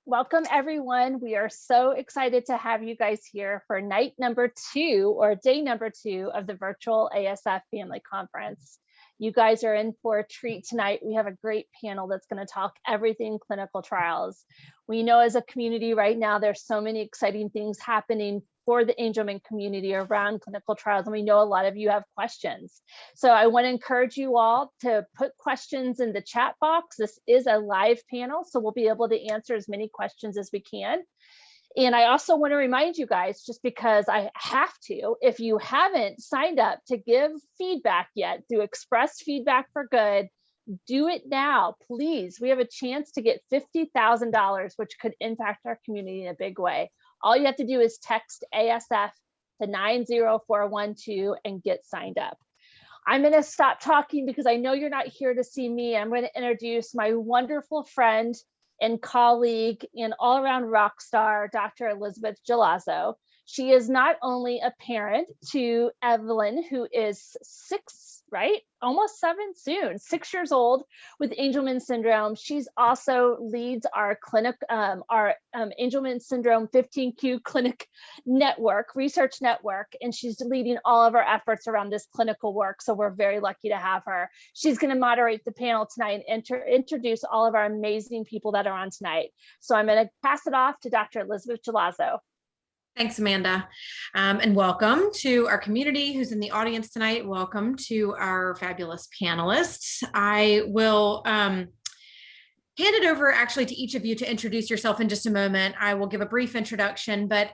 Welcome, everyone. We are so excited to have you guys here for night number 2 or day number 2 of the virtual ASF Family Conference. You guys are in for a treat tonight. We have a great panel that's going to talk everything clinical trials. We know as a community right now, there's so many exciting things happening for the Angelman community around clinical trials, and we know a lot of you have questions. So I want to encourage you all to put questions in the chat box. This is a live panel, so we'll be able to answer as many questions as we can. And I also want to remind you guys, just because I have to, if you haven't signed up to give feedback yet, to express feedback for good, do it now, please. We have a chance to get $50,000, which could impact our community in a big way. All you have to do is text ASF to 90412 and get signed up. I'm going to stop talking because I know you're not here to see me. I'm going to introduce my wonderful friend and colleague and all-around rock star, Dr. Elizabeth Gelazo. She is not only a parent to Evelyn, who is 6, right? Almost 7 soon, 6 years old with Angelman syndrome. She's also leads our clinic, our Angelman syndrome 15Q clinic network, research network, and she's leading all of our efforts around this clinical work. So we're very lucky to have her. She's going to moderate the panel tonight and introduce all of our amazing people that are on tonight. So I'm going to pass it off to Dr. Elizabeth Gelazo. Thanks, Amanda, and welcome to our community who's in the audience tonight. Welcome to our fabulous panelists. I will hand it over actually to each of you to introduce yourself in just a moment. I will give a brief introduction, but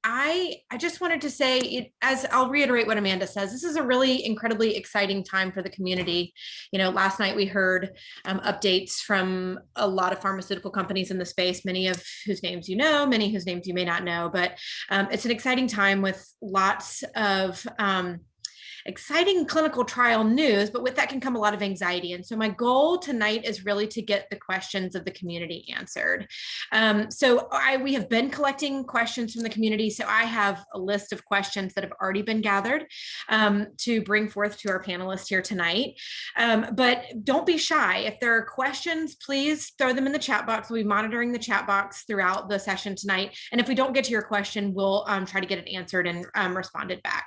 I just wanted to say, as I'll reiterate what Amanda says, this is a really incredibly exciting time for the community. You know, last night we heard updates from a lot of pharmaceutical companies in the space, many of whose names you know, many whose names you may not know, but it's an exciting time with lots of exciting clinical trial news, but with that can come a lot of anxiety. And so my goal tonight is really to get the questions of the community answered. We have been collecting questions from the community. So I have a list of questions that have already been gathered to bring forth to our panelists here tonight. But don't be shy. If there are questions, please throw them in the chat box. We'll be monitoring the chat box throughout the session tonight. And if we don't get to your question, we'll try to get it answered and responded back.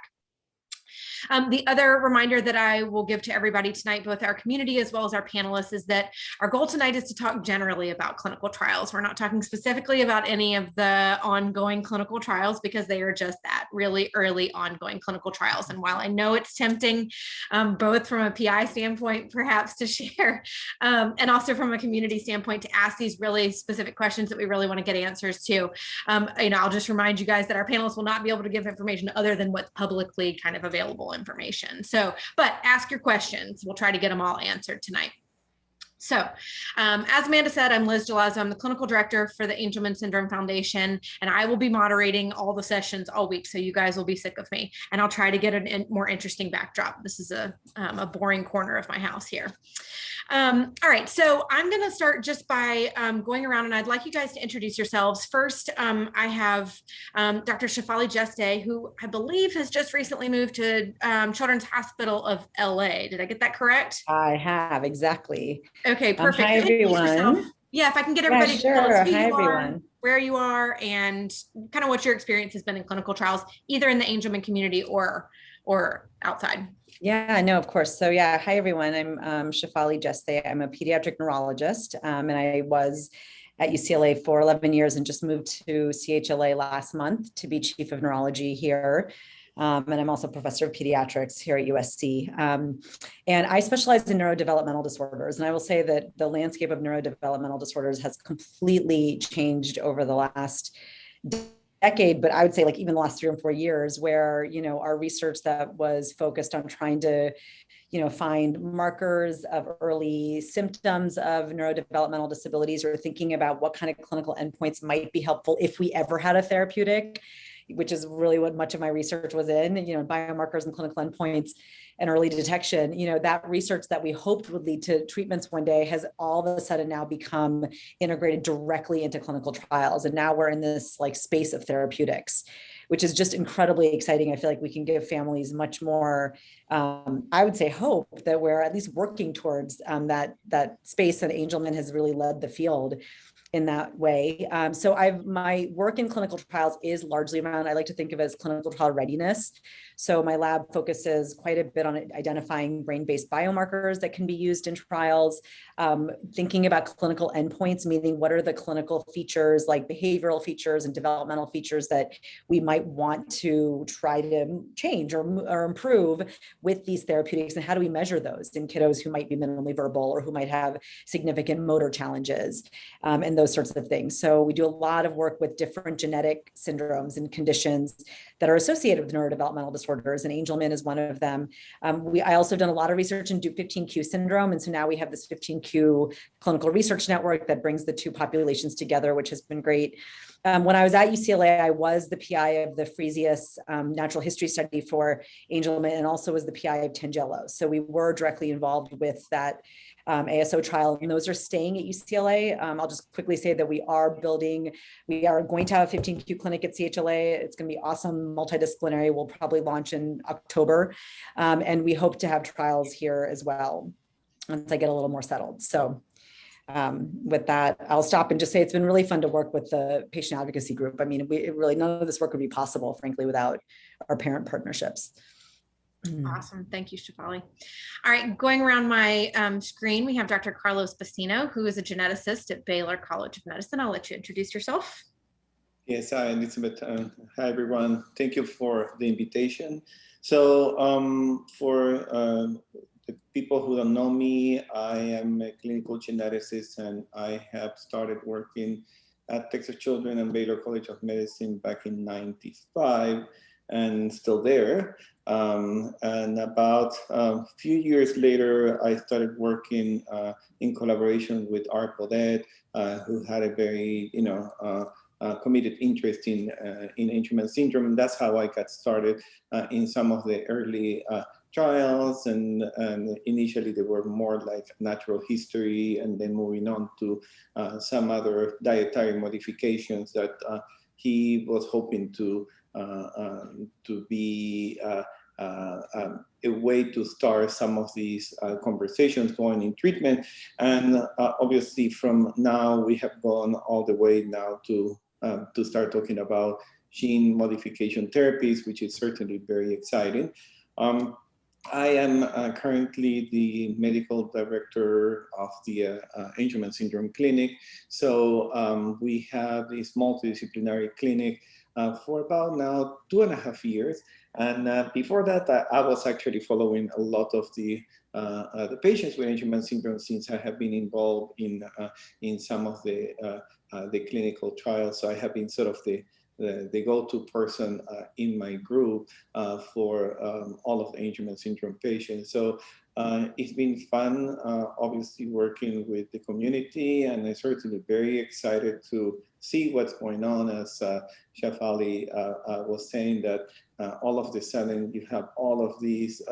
The other reminder that I will give to everybody tonight, both our community as well as our panelists, is that our goal tonight is to talk generally about clinical trials. We're not talking specifically about any of the ongoing clinical trials because they are just that, really early ongoing clinical trials. And while I know it's tempting, both from a PI standpoint, perhaps to share, and also from a community standpoint to ask these really specific questions that we really want to get answers to, I'll just remind you guys that our panelists will not be able to give information other than what's publicly kind of available information. So, but ask your questions. We'll try to get them all answered tonight. So, as Amanda said, I'm Liz Gelazo. I'm the clinical director for the Angelman Syndrome Foundation, and I will be moderating all the sessions all week. So you guys will be sick of me, and I'll try to get a more interesting backdrop. This is a boring corner of my house here. All right, so I'm going to start just by going around, and I'd like you guys to introduce yourselves. First, I have Dr. Shafali Jeste, who I believe has just recently moved to Children's Hospital of LA. Did I get that correct? I have, exactly. Okay, perfect. Hi, everyone. Yeah, if I can get everybody to tell us who you are, where you are, and kind of what your experience has been in clinical trials, either in the Angelman community or outside. Yeah, no, of course. So yeah, hi, everyone. I'm Shafali Jeste. I'm a pediatric neurologist, and I was at UCLA for 11 years and just moved to CHLA last month to be chief of neurology here. And I'm also professor of pediatrics here at USC. And I specialize in neurodevelopmental disorders. And I will say that the landscape of neurodevelopmental disorders has completely changed over the last decade, but I would say like even the last 3 or 4 years, where, our research that was focused on trying to, find markers of early symptoms of neurodevelopmental disabilities, or thinking about what kind of clinical endpoints might be helpful if we ever had a therapeutic, which is really what much of my research was in, biomarkers and clinical endpoints and early detection. That research that we hoped would lead to treatments one day has all of a sudden now become integrated directly into clinical trials. And now we're in this like space of therapeutics, which is just incredibly exciting. I feel like we can give families much more, I would say, hope that we're at least working towards that space, and Angelman has really led the field in that way. So my work in clinical trials is largely around, I like to think of it as clinical trial readiness. So my lab focuses quite a bit on identifying brain-based biomarkers that can be used in trials, thinking about clinical endpoints, meaning what are the clinical features like behavioral features and developmental features that we might want to try to change or improve with these therapeutics, and how do we measure those in kiddos who might be minimally verbal or who might have significant motor challenges, and those sorts of things. So we do a lot of work with different genetic syndromes and conditions that are associated with neurodevelopmental disorders, and Angelman is one of them. I also have done a lot of research in Duke 15q syndrome, and so now we have this 15q clinical research network that brings the two populations together, which has been great. When I was at UCLA, I was the PI of the Fresius natural history study for Angelman, and also was the PI of Tangelo. So we were directly involved with that ASO trial, and those are staying at UCLA. I'll just quickly say that we are going to have a 15q clinic at CHLA. It's going to be awesome, multidisciplinary. We'll probably launch in October. And we hope to have trials here as well once I get a little more settled. So with that, I'll stop and just say it's been really fun to work with the patient advocacy group. I mean, none of this work would be possible, frankly, without our parent partnerships. Awesome. Thank you, Shafali. All right, going around my screen, we have Dr. Carlos Bacino, who is a geneticist at Baylor College of Medicine. I'll let you introduce yourself. Yes, hi, Elizabeth. Hi, everyone. Thank you for the invitation. So for the people who don't know me, I am a clinical geneticist, and I have started working at Texas Children and Baylor College of Medicine back in '95, and still there. And about a few years later, I started working in collaboration with Art Baudet, who had a very, committed interest in Angelman syndrome. And that's how I got started in some of the early trials. And initially they were more like natural history, and then moving on to some other dietary modifications that he was hoping to be a way to start some of these conversations going in treatment. And obviously from now, we have gone all the way now to start talking about gene modification therapies, which is certainly very exciting. I am currently the medical director of the Angelman Syndrome Clinic. So we have this multidisciplinary clinic for about now 2.5 years. And before that, I was actually following a lot of the patients with Angelman syndrome, since I have been involved in some of the clinical trials. So I have been sort of the go-to person in my group for all of the Angelman syndrome patients. So it's been fun, obviously, working with the community, and I'm certainly very excited to see what's going on. As Shafali was saying, that all of a sudden you have all of these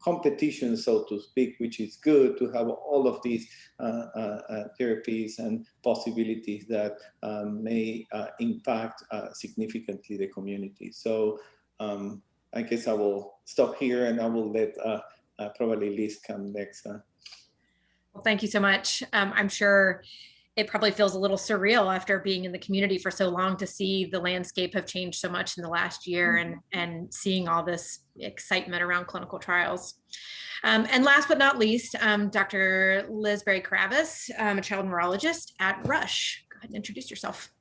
competitions, so to speak, which is good to have all of these therapies and possibilities that may impact significantly the community. So I guess I will stop here, and I will let probably Liz come next. Well, thank you so much. I'm sure it probably feels a little surreal after being in the community for so long to see the landscape have changed so much in the last year, and seeing all this excitement around clinical trials. And last but not least, Dr. Liz Berry-Kravis, a child neurologist at Rush. Go ahead and introduce yourself.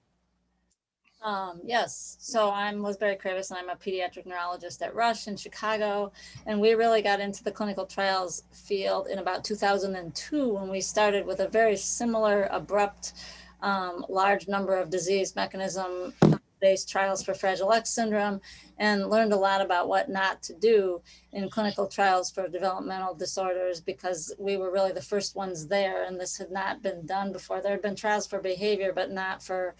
Yes, so I'm Liz Berry-Kravis, and I'm a pediatric neurologist at Rush in Chicago. And we really got into the clinical trials field in about 2002, when we started with a very similar, abrupt, large number of disease mechanism-based trials for Fragile X syndrome. and learned a lot about what not to do in clinical trials for developmental disorders, because we were really the first ones there, and this had not been done before. There had been trials for behavior, but not for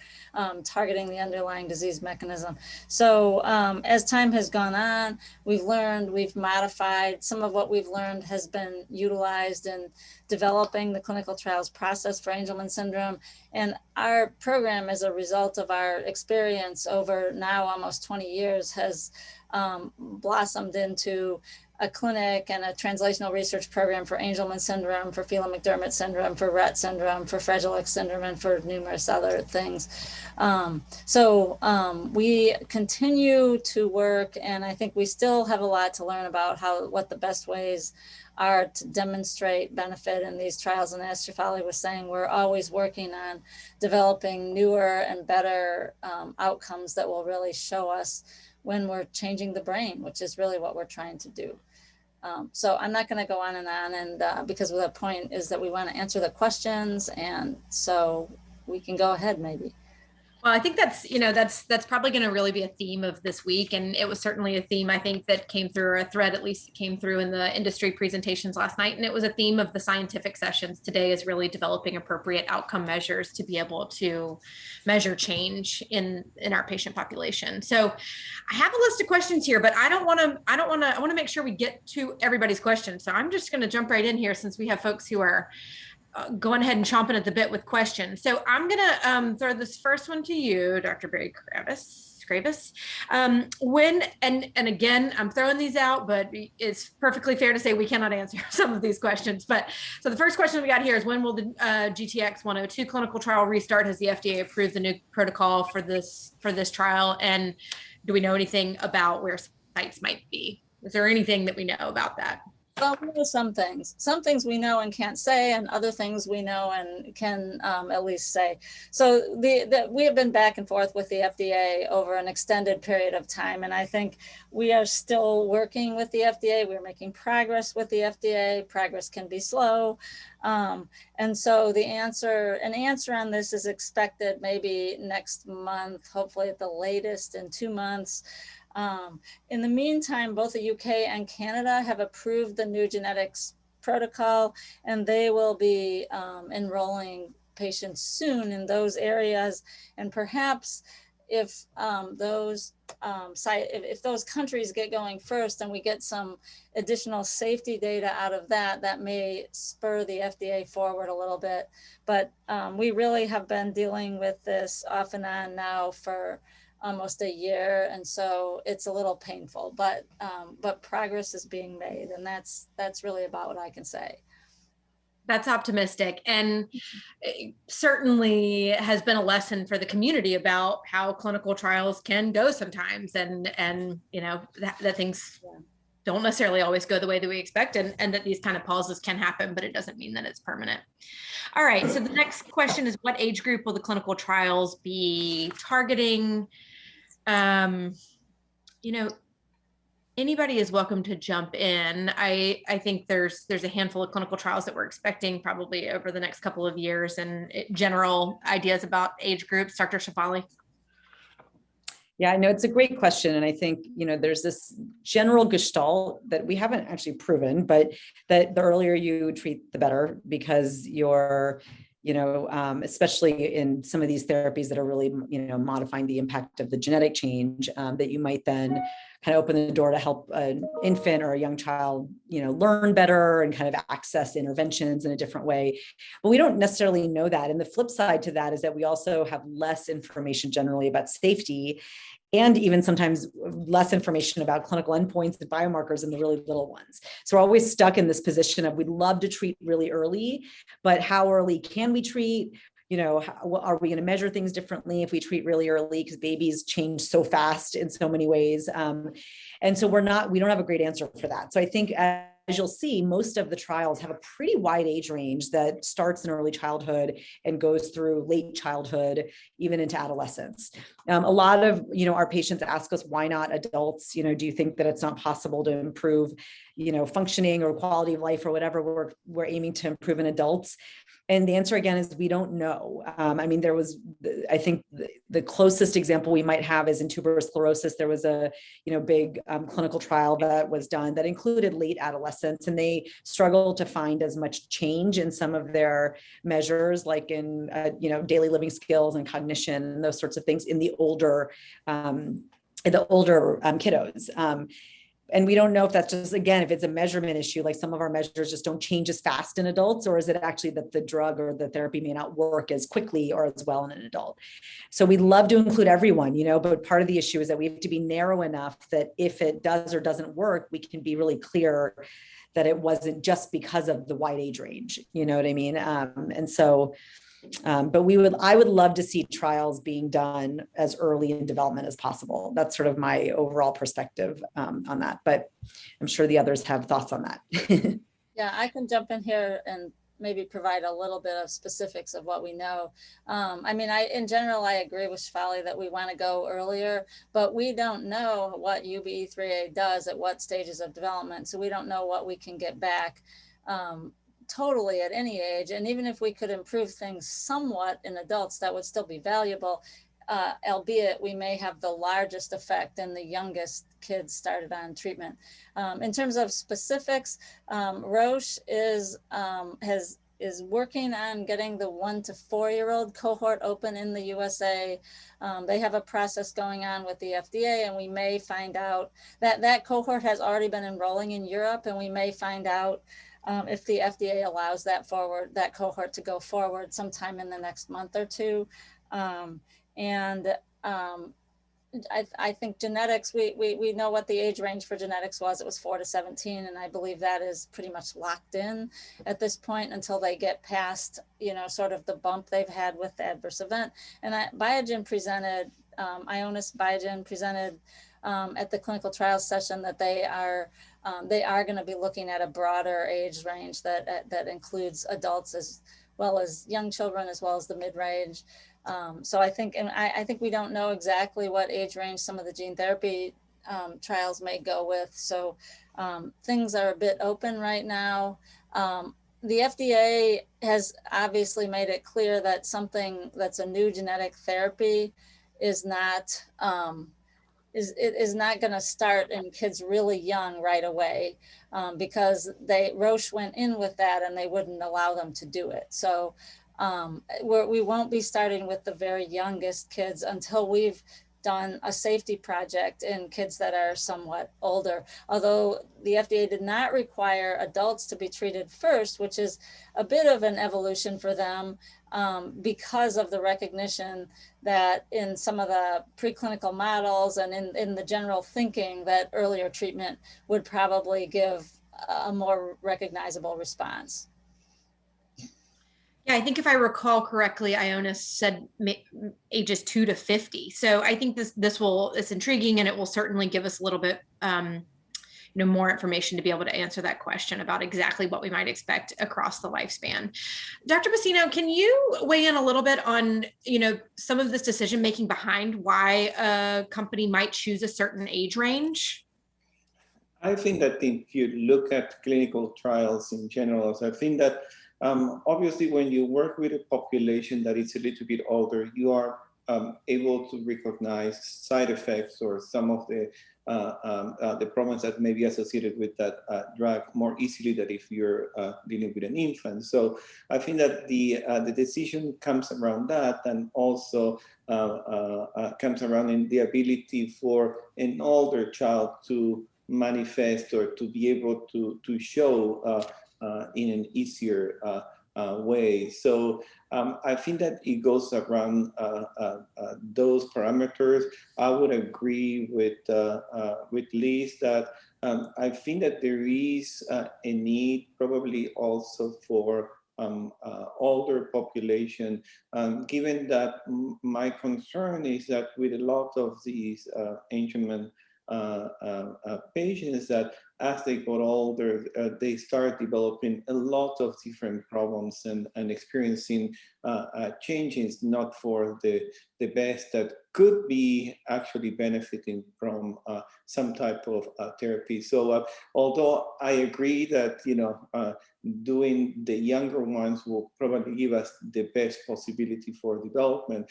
targeting the underlying disease mechanism. So as time has gone on, we've learned, we've modified. Some of what we've learned has been utilized in developing the clinical trials process for Angelman syndrome. And our program, as a result of our experience over now almost 20 years, has blossomed into a clinic and a translational research program for Angelman syndrome, for Phelan-McDermott syndrome, for Rett syndrome, for Fragile X syndrome, and for numerous other things. We continue to work, and I think we still have a lot to learn about what the best ways are to demonstrate benefit in these trials. And as Shafali was saying, we're always working on developing newer and better outcomes that will really show us when we're changing the brain, which is really what we're trying to do. So I'm not going to go on, and because the point is that we want to answer the questions, and so we can go ahead maybe. Well, I think that's probably going to really be a theme of this week. And it was certainly a theme, I think, that came through, or a thread at least came through in the industry presentations last night. And it was a theme of the scientific sessions today, is really developing appropriate outcome measures to be able to measure change in our patient population. So I have a list of questions here, but I want to make sure we get to everybody's questions. So I'm just going to jump right in here, since we have folks who are going ahead and chomping at the bit with questions. So I'm going to throw this first one to you, Dr. Barry Kravis. And again, I'm throwing these out, but it's perfectly fair to say we cannot answer some of these questions. But so the first question we got here is, when will the GTX 102 clinical trial restart? Has the FDA approved the new protocol for this trial? And do we know anything about where sites might be? Is there anything that we know about that? Well, we know some things. Some things we know and can't say, and other things we know and can at least say. So we have been back and forth with the FDA over an extended period of time, and I think we are still working with the FDA. We're making progress with the FDA. Progress can be slow. And so an answer on this is expected maybe next month, hopefully at the latest in 2 months. In the meantime, both the UK and Canada have approved the new genetics protocol, and they will be enrolling patients soon in those areas. And perhaps if those countries get going first and we get some additional safety data out of that, that may spur the FDA forward a little bit. But we really have been dealing with this off and on now for almost a year, and so it's a little painful, but progress is being made, and that's really about what I can say. That's optimistic, and certainly has been a lesson for the community about how clinical trials can go sometimes, and that things don't necessarily always go the way that we expect, and that these kind of pauses can happen, but it doesn't mean that it's permanent. All right, so the next question is, what age group will the clinical trials be targeting? Anybody is welcome to jump in. I think there's a handful of clinical trials that we're expecting probably over the next couple of years, and general ideas about age groups. Dr. Shafali. Yeah, I know it's a great question. And I think, there's this general gestalt that we haven't actually proven, but that the earlier you treat, the better, because you're, especially in some of these therapies that are really, modifying the impact of the genetic change, that you might then kind of open the door to help an infant or a young child, learn better and kind of access interventions in a different way. But we don't necessarily know that. And the flip side to that is that we also have less information generally about safety, and even sometimes less information about clinical endpoints and biomarkers in the really little ones. So we're always stuck in this position of, we'd love to treat really early, but how early can we treat? Are we going to measure things differently if we treat really early? Because babies change so fast in so many ways. And so we don't have a great answer for that. So I think, as you'll see, most of the trials have a pretty wide age range that starts in early childhood and goes through late childhood, even into adolescence. A lot of, our patients ask us, why not adults? Do you think that it's not possible to improve, functioning or quality of life or whatever we're aiming to improve in adults? And the answer again is we don't know. I think the closest example we might have is in tuberous sclerosis. There was a big clinical trial that was done that included late adolescents, and they struggled to find as much change in some of their measures, like in daily living skills and cognition and those sorts of things in the older kiddos. And we don't know if that's just, again, if it's a measurement issue, like some of our measures just don't change as fast in adults, or is it actually that the drug or the therapy may not work as quickly or as well in an adult? So we'd love to include everyone, but part of the issue is that we have to be narrow enough that if it does or doesn't work, we can be really clear that it wasn't just because of the wide age range, you know what I mean? But I would love to see trials being done as early in development as possible. That's sort of my overall perspective on that, but I'm sure the others have thoughts on that. Yeah, I can jump in here and maybe provide a little bit of specifics of what we know. In general, I agree with Shefali that we want to go earlier, but we don't know what UBE3A does at what stages of development. So we don't know what we can get back totally at any age. And even if we could improve things somewhat in adults, that would still be valuable, albeit we may have the largest effect in the youngest kids started on treatment. In terms of specifics, Roche is working on getting the 1 to 4-year-old cohort open in the USA. They have a process going on with the FDA, and we may find out that cohort has already been enrolling in Europe, and we may find out if the FDA allows that cohort to go forward sometime in the next month or two. I think genetics, we know what the age range for genetics was. It was 4 to 17. And I believe that is pretty much locked in at this point until they get past, sort of the bump they've had with the adverse event. And Biogen presented, Ionis Biogen presented at the clinical trials session that they are going to be looking at a broader age range that includes adults as well as young children, as well as the mid-range. So I think we don't know exactly what age range some of the gene therapy trials may go with. So things are a bit open right now. The FDA has obviously made it clear that something that's a new genetic therapy is not going to start in kids really young right away, because Roche went in with that and they wouldn't allow them to do it. So we won't be starting with the very youngest kids until we've done a safety project in kids that are somewhat older. Although the FDA did not require adults to be treated first, which is a bit of an evolution for them, because of the recognition that in some of the preclinical models and in the general thinking that earlier treatment would probably give a more recognizable response. Yeah, I think if I recall correctly, Ionis said ages 2 to 50. So I think it's intriguing, and it will certainly give us a little bit, more information to be able to answer that question about exactly what we might expect across the lifespan. Dr. Bacino, can you weigh in a little bit on, some of this decision making behind why a company might choose a certain age range? I think that if you look at clinical trials in general, I think that obviously when you work with a population that is a little bit older, you are able to recognize side effects or some of the problems that may be associated with that drug more easily than if you're dealing with an infant. So I think that the decision comes around that, and also comes around in the ability for an older child to manifest or to be able to show in an easier way. So I think that it goes around those parameters. I would agree with Liz that I think that there is a need probably also for older population, given that my concern is that with a lot of these Angelman patients, that as they got older, they start developing a lot of different problems and experiencing changes not for the best that could be actually benefiting from some type of therapy. So although I agree that, doing the younger ones will probably give us the best possibility for development,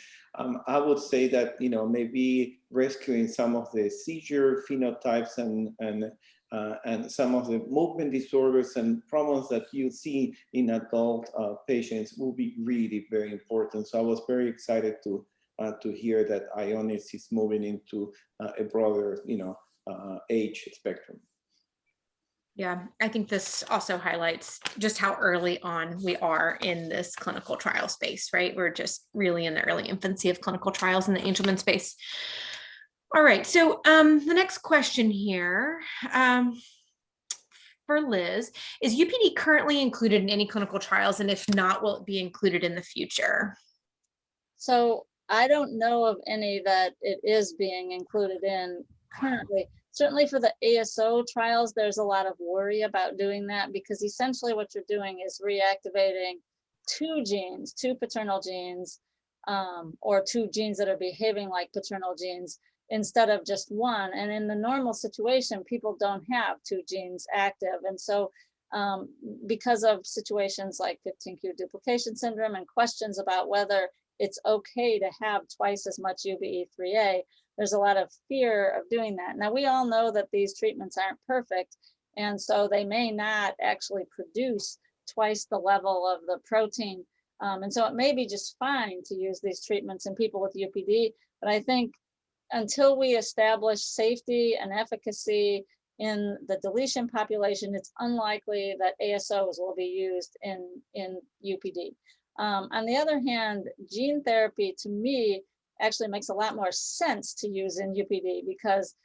I would say that, maybe rescuing some of the seizure phenotypes and some of the movement disorders and problems that you see in adult patients will be really very important. So I was very excited to hear that Ionis is moving into a broader, age spectrum. Yeah, I think this also highlights just how early on we are in this clinical trial space, right? We're just really in the early infancy of clinical trials in the Angelman space. All right, so the next question here for Liz, is UPD currently included in any clinical trials? And if not, will it be included in the future? So I don't know of any that it is being included in currently. Certainly for the ASO trials, there's a lot of worry about doing that, because essentially what you're doing is reactivating two paternal genes, or two genes that are behaving like paternal genes instead of just one. And in the normal situation, people don't have two genes active. And so because of situations like 15q duplication syndrome and questions about whether it's okay to have twice as much UBE3A, there's a lot of fear of doing that. Now, we all know that these treatments aren't perfect, and so they may not actually produce twice the level of the protein. And so it may be just fine to use these treatments in people with UPD, but I think until we establish safety and efficacy in the deletion population, it's unlikely that ASOs will be used in UPD. On the other hand, gene therapy to me actually makes a lot more sense to use in UPD, because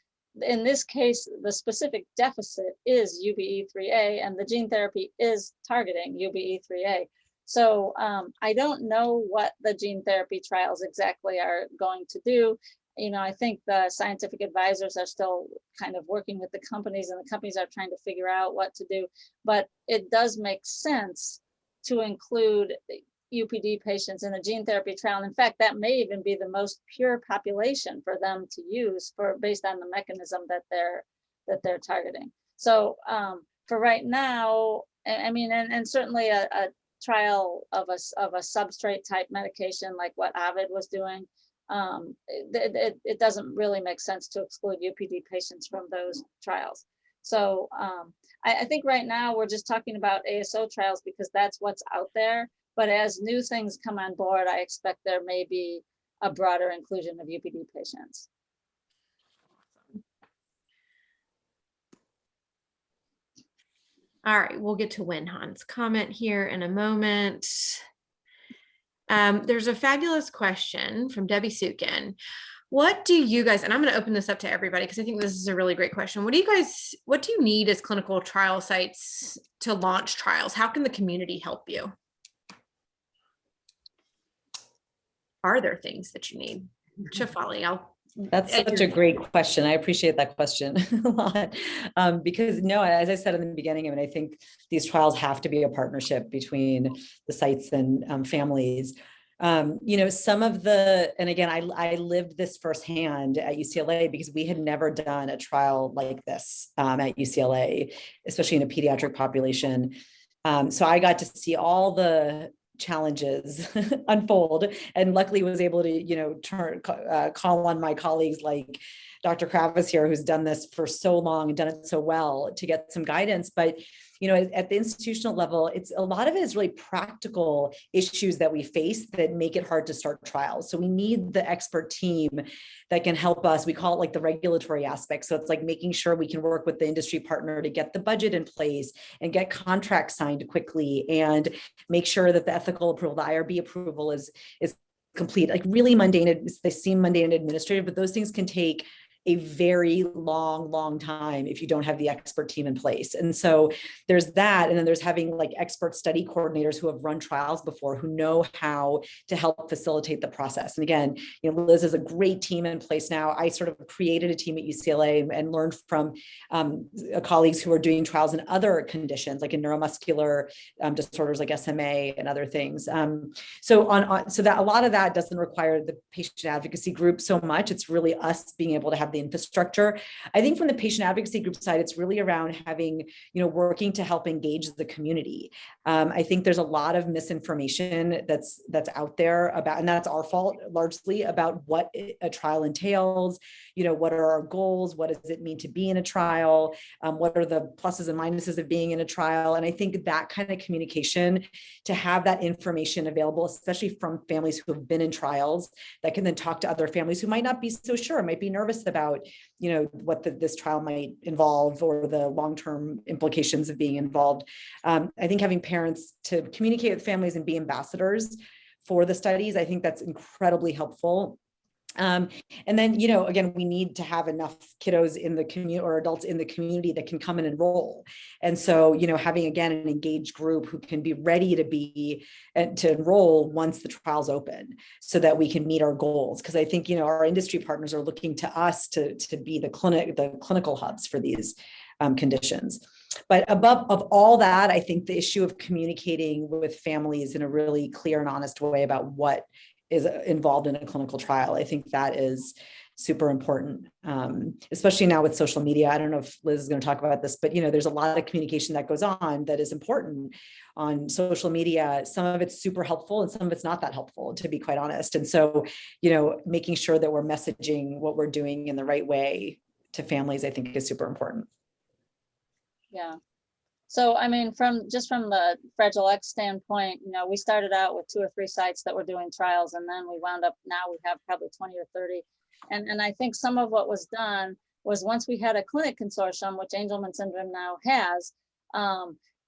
in this case, the specific deficit is UBE3A and the gene therapy is targeting UBE3A. So I don't know what the gene therapy trials exactly are going to do. I think the scientific advisors are still kind of working with the companies, and the companies are trying to figure out what to do. But it does make sense to include UPD patients in a gene therapy trial. And in fact, that may even be the most pure population for them to use based on the mechanism that they're targeting. So for right now, and certainly a trial of a substrate type medication like what Ovid was doing, it doesn't really make sense to exclude UPD patients from those trials. So I think right now we're just talking about ASO trials because that's what's out there. But as new things come on board, I expect there may be a broader inclusion of UPD patients. All right, we'll get to Winhan's comment here in a moment. There's a fabulous question from Debbie Sukin. What do you guys, and I'm going to open this up to everybody because I think this is a really great question. What do you need as clinical trial sites to launch trials? How can the community help you? Are there things that you need? Shafali, that's such a great question. I appreciate that question a lot because as I said in the beginning, I think these trials have to be a partnership between the sites and families. Some of and again, I lived this firsthand at UCLA because we had never done a trial like this at UCLA, especially in a pediatric population. So I got to see all the challenges unfold, and luckily was able to call on my colleagues like Dr. Kravis here, who's done this for so long and done it so well, to get some guidance. But at the institutional level, a lot of it is really practical issues that we face that make it hard to start trials. So we need the expert team that can help us. We call it like the regulatory aspect. So it's like making sure we can work with the industry partner to get the budget in place and get contracts signed quickly, and make sure that the ethical approval, the IRB approval is complete. Like really mundane, they seem mundane and administrative, but those things can take a very long time if you don't have the expert team in place. And so there's that. And then there's having like expert study coordinators who have run trials before, who know how to help facilitate the process. And again, Liz has a great team in place now. I sort of created a team at UCLA and learned from colleagues who are doing trials in other conditions, like in neuromuscular disorders like SMA and other things. So that a lot of that doesn't require the patient advocacy group so much. It's really us being able to have the infrastructure. I think from the patient advocacy group side, it's really around having, working to help engage the community. I think there's a lot of misinformation that's out there about, and that's our fault largely, about what a trial entails. What are our goals? What does it mean to be in a trial? What are the pluses and minuses of being in a trial? And I think that kind of communication, to have that information available, especially from families who have been in trials, that can then talk to other families who might not be so sure, might be nervous about, what this trial might involve or the long-term implications of being involved. I think having parents to communicate with families and be ambassadors for the studies, I think that's incredibly helpful. And then, again, we need to have enough kiddos in the community or adults in the community that can come and enroll. And so, having, again, an engaged group who can be ready to enroll once the trial's open, so that we can meet our goals. Because I think, our industry partners are looking to us to be the clinical hubs for these conditions. But above all that, I think the issue of communicating with families in a really clear and honest way about what is involved in a clinical trial, I think that is super important, especially now with social media. I don't know if Liz is going to talk about this, but there's a lot of communication that goes on that is important on social media. Some of it's super helpful and some of it's not that helpful, to be quite honest. And so, making sure that we're messaging what we're doing in the right way to families, I think, is super important. Yeah. So, I mean, from the Fragile X standpoint, we started out with 2 or 3 sites that were doing trials, and then we wound up, now we have probably 20 or 30. And I think some of what was done was, once we had a clinic consortium, which Angelman syndrome now has,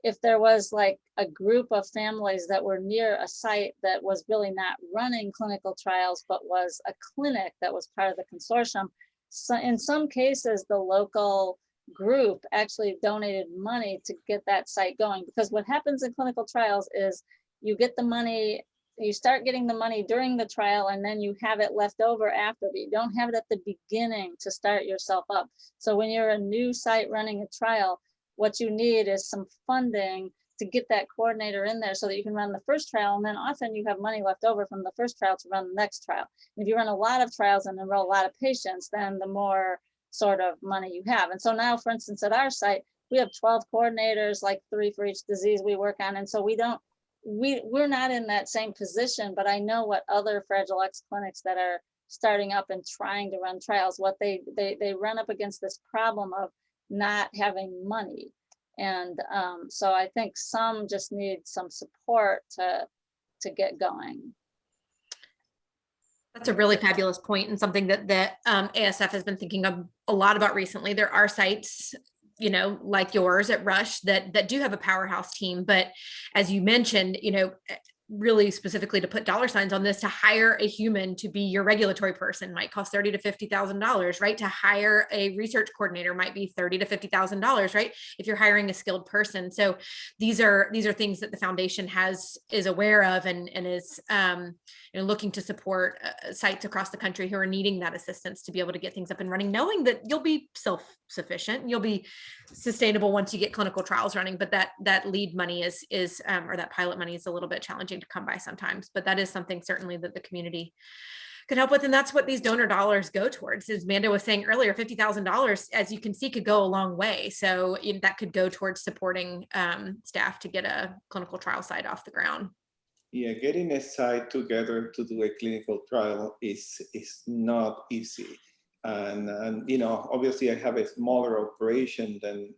if there was like a group of families that were near a site that was really not running clinical trials, but was a clinic that was part of the consortium, so in some cases, the local group actually donated money to get that site going. Because what happens in clinical trials is you get the money, you start getting the money during the trial, and then you have it left over after, but you don't have it at the beginning to start yourself up. So when you're a new site running a trial, what you need is some funding to get that coordinator in there so that you can run the first trial, and then often you have money left over from the first trial to run the next trial. And if you run a lot of trials and enroll a lot of patients, then the more sort of money you have. And so now, for instance, at our site, we have 12 coordinators, like 3 for each disease we work on. And so we're not in that same position, but I know what other Fragile X clinics that are starting up and trying to run trials, what they run up against this problem of not having money. And so I think some just need some support to get going. That's a really fabulous point, and something that ASF has been thinking a lot about recently. There are sites, like yours at Rush that do have a powerhouse team, but as you mentioned, really specifically to put dollar signs on this, to hire a human to be your regulatory person might cost $30,000 to $50,000, right? To hire a research coordinator might be $30,000 to $50,000, right? If you're hiring a skilled person. So these are things that the foundation is aware of and is looking to support sites across the country who are needing that assistance to be able to get things up and running, knowing that you'll be self-sufficient, you'll be sustainable once you get clinical trials running. But that lead money or that pilot money is a little bit challenging to come by sometimes, but that is something certainly that the community could help with. And that's what these donor dollars go towards. As Amanda was saying earlier, $50,000, as you can see, could go a long way. So that could go towards supporting staff to get a clinical trial site off the ground. Yeah, getting a site together to do a clinical trial is not easy. And obviously I have a smaller operation than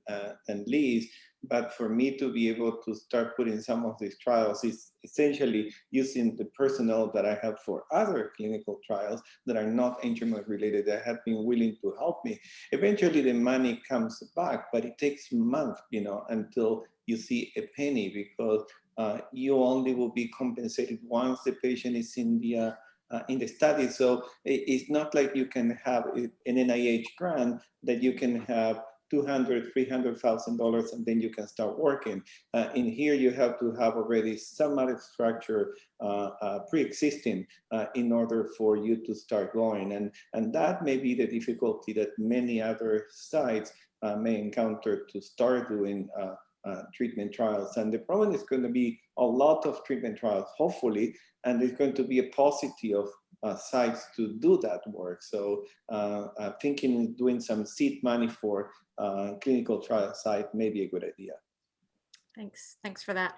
Liz, but for me to be able to start putting some of these trials is essentially using the personnel that I have for other clinical trials that are not Angelman related, that have been willing to help me. Eventually the money comes back, but it takes months, until you see a penny, because you only will be compensated once the patient is in the in the study. So it's not like you can have an NIH grant that you can have $200,000, $300,000, and then you can start working. In here, you have to have already some structure pre-existing in order for you to start going. And that may be the difficulty that many other sites may encounter to start doing treatment trials. And the problem is going to be a lot of treatment trials, hopefully, and there's going to be a paucity of sites to do that work. So thinking doing some seed money for clinical trial site may be a good idea. Thanks for that.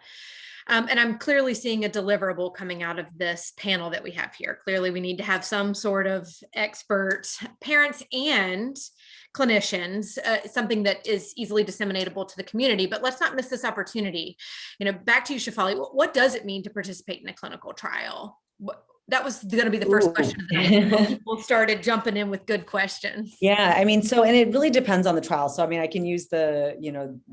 And I'm clearly seeing a deliverable coming out of this panel that we have here. Clearly, we need to have some sort of expert parents and clinicians, something that is easily disseminatable to the community. But let's not miss this opportunity. Back to you, Shefali. What does it mean to participate in a clinical trial? That was going to be the first question. People started jumping in with good questions. Yeah, I mean, so, and it really depends on the trial. So, I mean, I can use the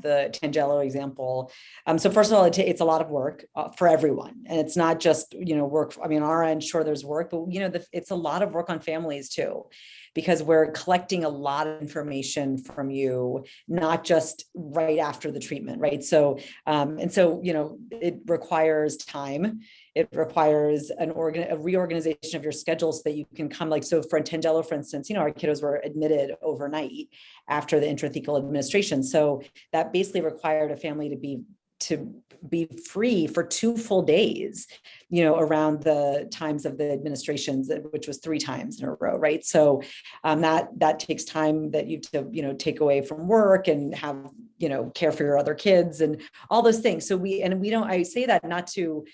Tangelo example. So first of all, it's a lot of work for everyone. And it's not just, work. I mean, on our end, sure, there's work, but, it's a lot of work on families too, because we're collecting a lot of information from you, not just right after the treatment, right? So, it requires time. It requires a reorganization of your schedule so that you can come, so for Tangelo, for instance, our kiddos were admitted overnight after the intrathecal administration. So that basically required a family to be free for 2 full days, around the times of the administrations, which was 3 times in a row, right? So that takes time that you take away from work and have, care for your other kids and all those things. So I say that not to,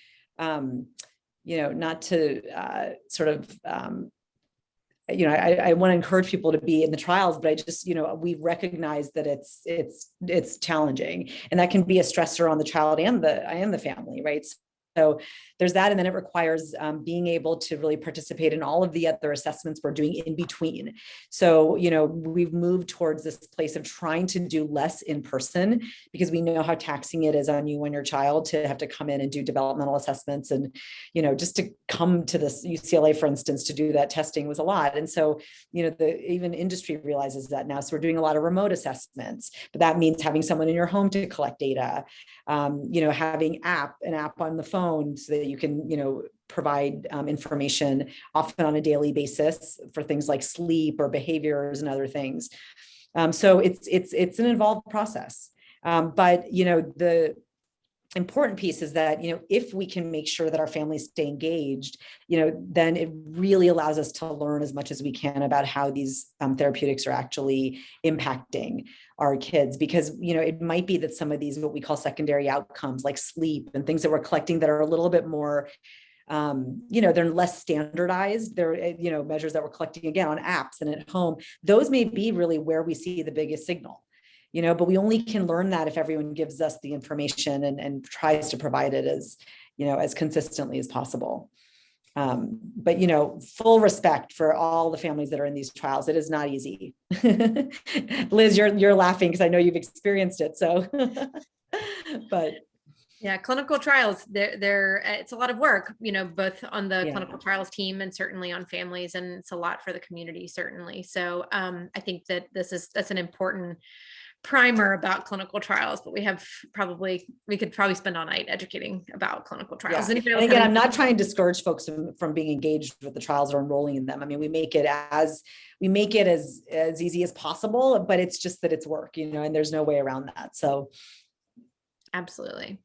sort of, I want to encourage people to be in the trials, but I just, we recognize that it's challenging, and that can be a stressor on the child and the family, right? So there's that. And then it requires being able to really participate in all of the other assessments we're doing in between. So, we've moved towards this place of trying to do less in person, because we know how taxing it is on you and your child to have to come in and do developmental assessments. And, just to come to this UCLA, for instance, to do that testing was a lot. And so, even industry realizes that now. So we're doing a lot of remote assessments, but that means having someone in your home to collect data, having an app on the phone so that you can, provide information often on a daily basis for things like sleep or behaviors and other things. So it's an involved process. But, the important piece is that, if we can make sure that our families stay engaged, then it really allows us to learn as much as we can about how these therapeutics are actually impacting our kids. Because, it might be that some of these, what we call secondary outcomes, like sleep and things that we're collecting that are a little bit more, they're less standardized. They're, measures that we're collecting again on apps and at home. Those may be really where we see the biggest signal. But we only can learn that if everyone gives us the information and tries to provide it as consistently as possible. But, full respect for all the families that are in these trials. It is not easy. Liz, you're laughing because I know you've experienced it. So, but. Yeah, clinical trials, it's a lot of work, both on the clinical trials team and certainly on families, and it's a lot for the community, certainly. So I think that that's an important primer about clinical trials, but we could probably spend all night educating about clinical trials. Yeah. And again, I'm not trying to discourage folks from being engaged with the trials or enrolling in them. I mean, we make it as easy as possible, but it's just that it's work, and there's no way around that. So. Absolutely.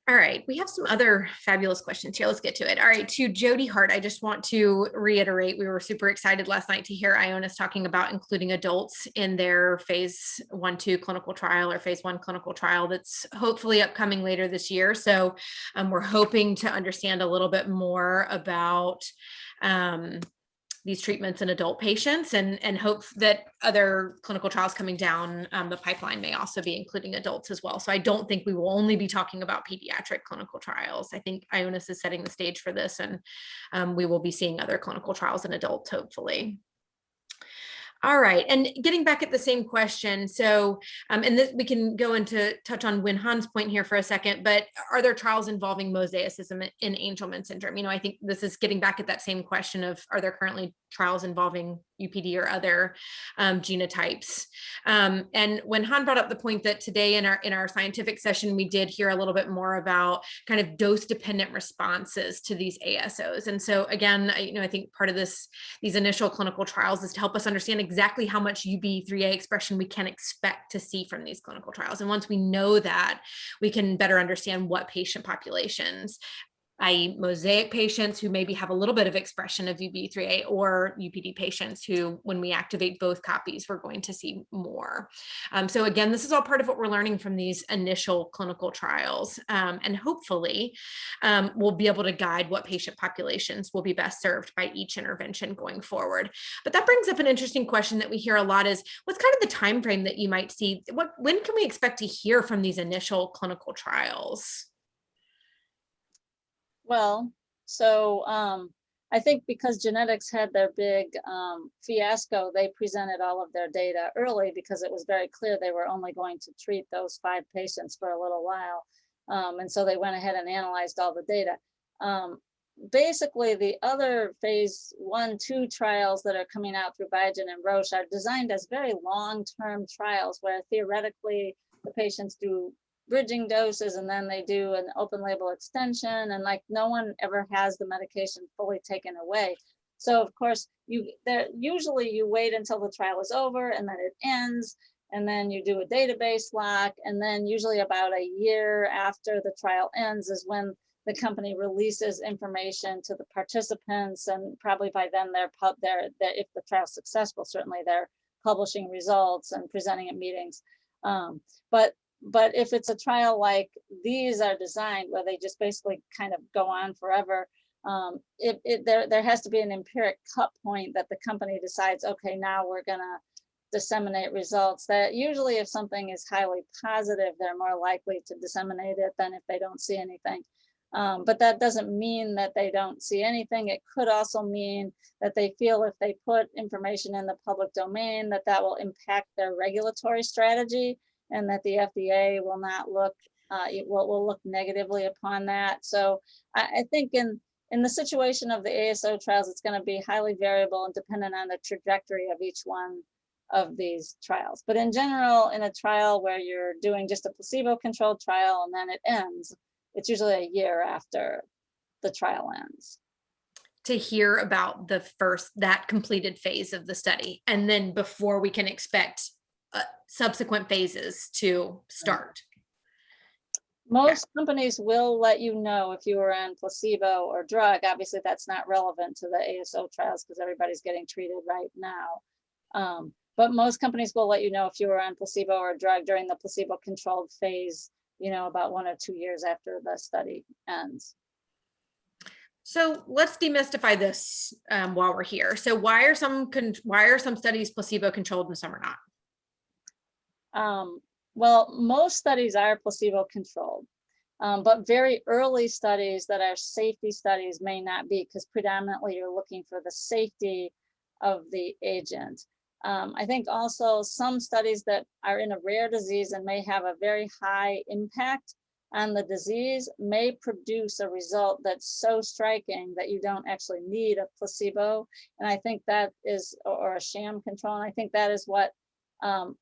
All right. We have some other fabulous questions here. Let's get to it. All right. To Jody Hart, I just want to reiterate, we were super excited last night to hear Ionis talking about including adults in their phase 1/2 clinical trial or phase 1 clinical trial that's hopefully upcoming later this year. So we're hoping to understand a little bit more about these treatments in adult patients, and hope that other clinical trials coming down the pipeline may also be including adults as well. So I don't think we will only be talking about pediatric clinical trials. I think Ionis is setting the stage for this, and we will be seeing other clinical trials in adults, hopefully. All right, and getting back at the same question, so, and this, we can go into touch on Win-Han's point here for a second, but are there trials involving mosaicism in Angelman syndrome? You know, I think this is getting back at that same question of, are there currently trials involving UPD or other genotypes? And when Han brought up the point that today in our scientific session, we did hear a little bit more about kind of dose-dependent responses to these ASOs. And so again, you know, I think part of these initial clinical trials is to help us understand exactly how much UB3A expression we can expect to see from these clinical trials. And once we know that, we can better understand what patient populations, i.e. mosaic patients who maybe have a little bit of expression of UB3A, or UPD patients who, when we activate both copies, we're going to see more. So again, this is all part of what we're learning from these initial clinical trials. And hopefully we'll be able to guide what patient populations will be best served by each intervention going forward. But that brings up an interesting question that we hear a lot is, what's kind of the time frame that you might see? When can we expect to hear from these initial clinical trials? Well, so I think because genetics had their big fiasco, they presented all of their data early because it was very clear they were only going to treat those 5 patients for a little while. And so they went ahead and analyzed all the data. Basically, the other phase 1-2 trials that are coming out through Biogen and Roche are designed as very long-term trials where theoretically the patients do bridging doses and then they do an open label extension, and like no one ever has the medication fully taken away. So of course usually you wait until the trial is over and then it ends, and then you do a database lock, and then usually about a year after the trial ends is when the company releases information to the participants, and probably by then they're if the trial's successful, certainly they're publishing results and presenting at meetings. But if it's a trial like these are designed, where they just basically kind of go on forever, there has to be an empiric cut point that the company decides, okay, now we're gonna disseminate results. That usually if something is highly positive, they're more likely to disseminate it than if they don't see anything. But that doesn't mean that they don't see anything. It could also mean that they feel if they put information in the public domain, that will impact their regulatory strategy, and that the FDA will not look, will look negatively upon that. So I think in the situation of the ASO trials, it's going to be highly variable and dependent on the trajectory of each one of these trials. But in general, in a trial where you're doing just a placebo-controlled trial and then it ends, it's usually a year after the trial ends. To hear about that completed phase of the study, and then before we can expect subsequent phases to start. Most companies will let you know if you were on placebo or drug. Obviously, that's not relevant to the ASO trials because everybody's getting treated right now. But most companies will let you know if you were on placebo or drug during the placebo-controlled phase, you know, about 1 or 2 years after the study ends. So let's demystify this while we're here. So why are some studies placebo-controlled and some are not? Well, most studies are placebo-controlled, but very early studies that are safety studies may not be, because predominantly you're looking for the safety of the agent. I think also some studies that are in a rare disease and may have a very high impact on the disease may produce a result that's so striking that you don't actually need a placebo. And I think that is, or a sham control. And I think that is what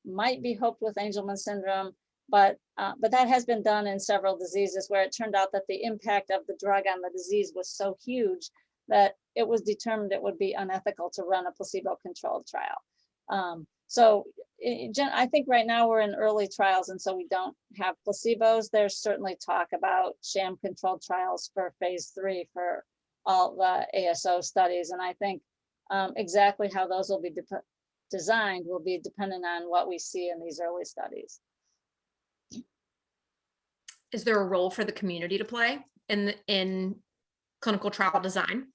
might be hoped with Angelman syndrome, but that has been done in several diseases where it turned out that the impact of the drug on the disease was so huge that it was determined it would be unethical to run a placebo-controlled trial. So I think right now we're in early trials, and so we don't have placebos. There's certainly talk about sham-controlled trials for phase 3 for all the ASO studies, and I think exactly how those will be designed will be dependent on what we see in these early studies. Is there a role for the community to play in clinical trial design?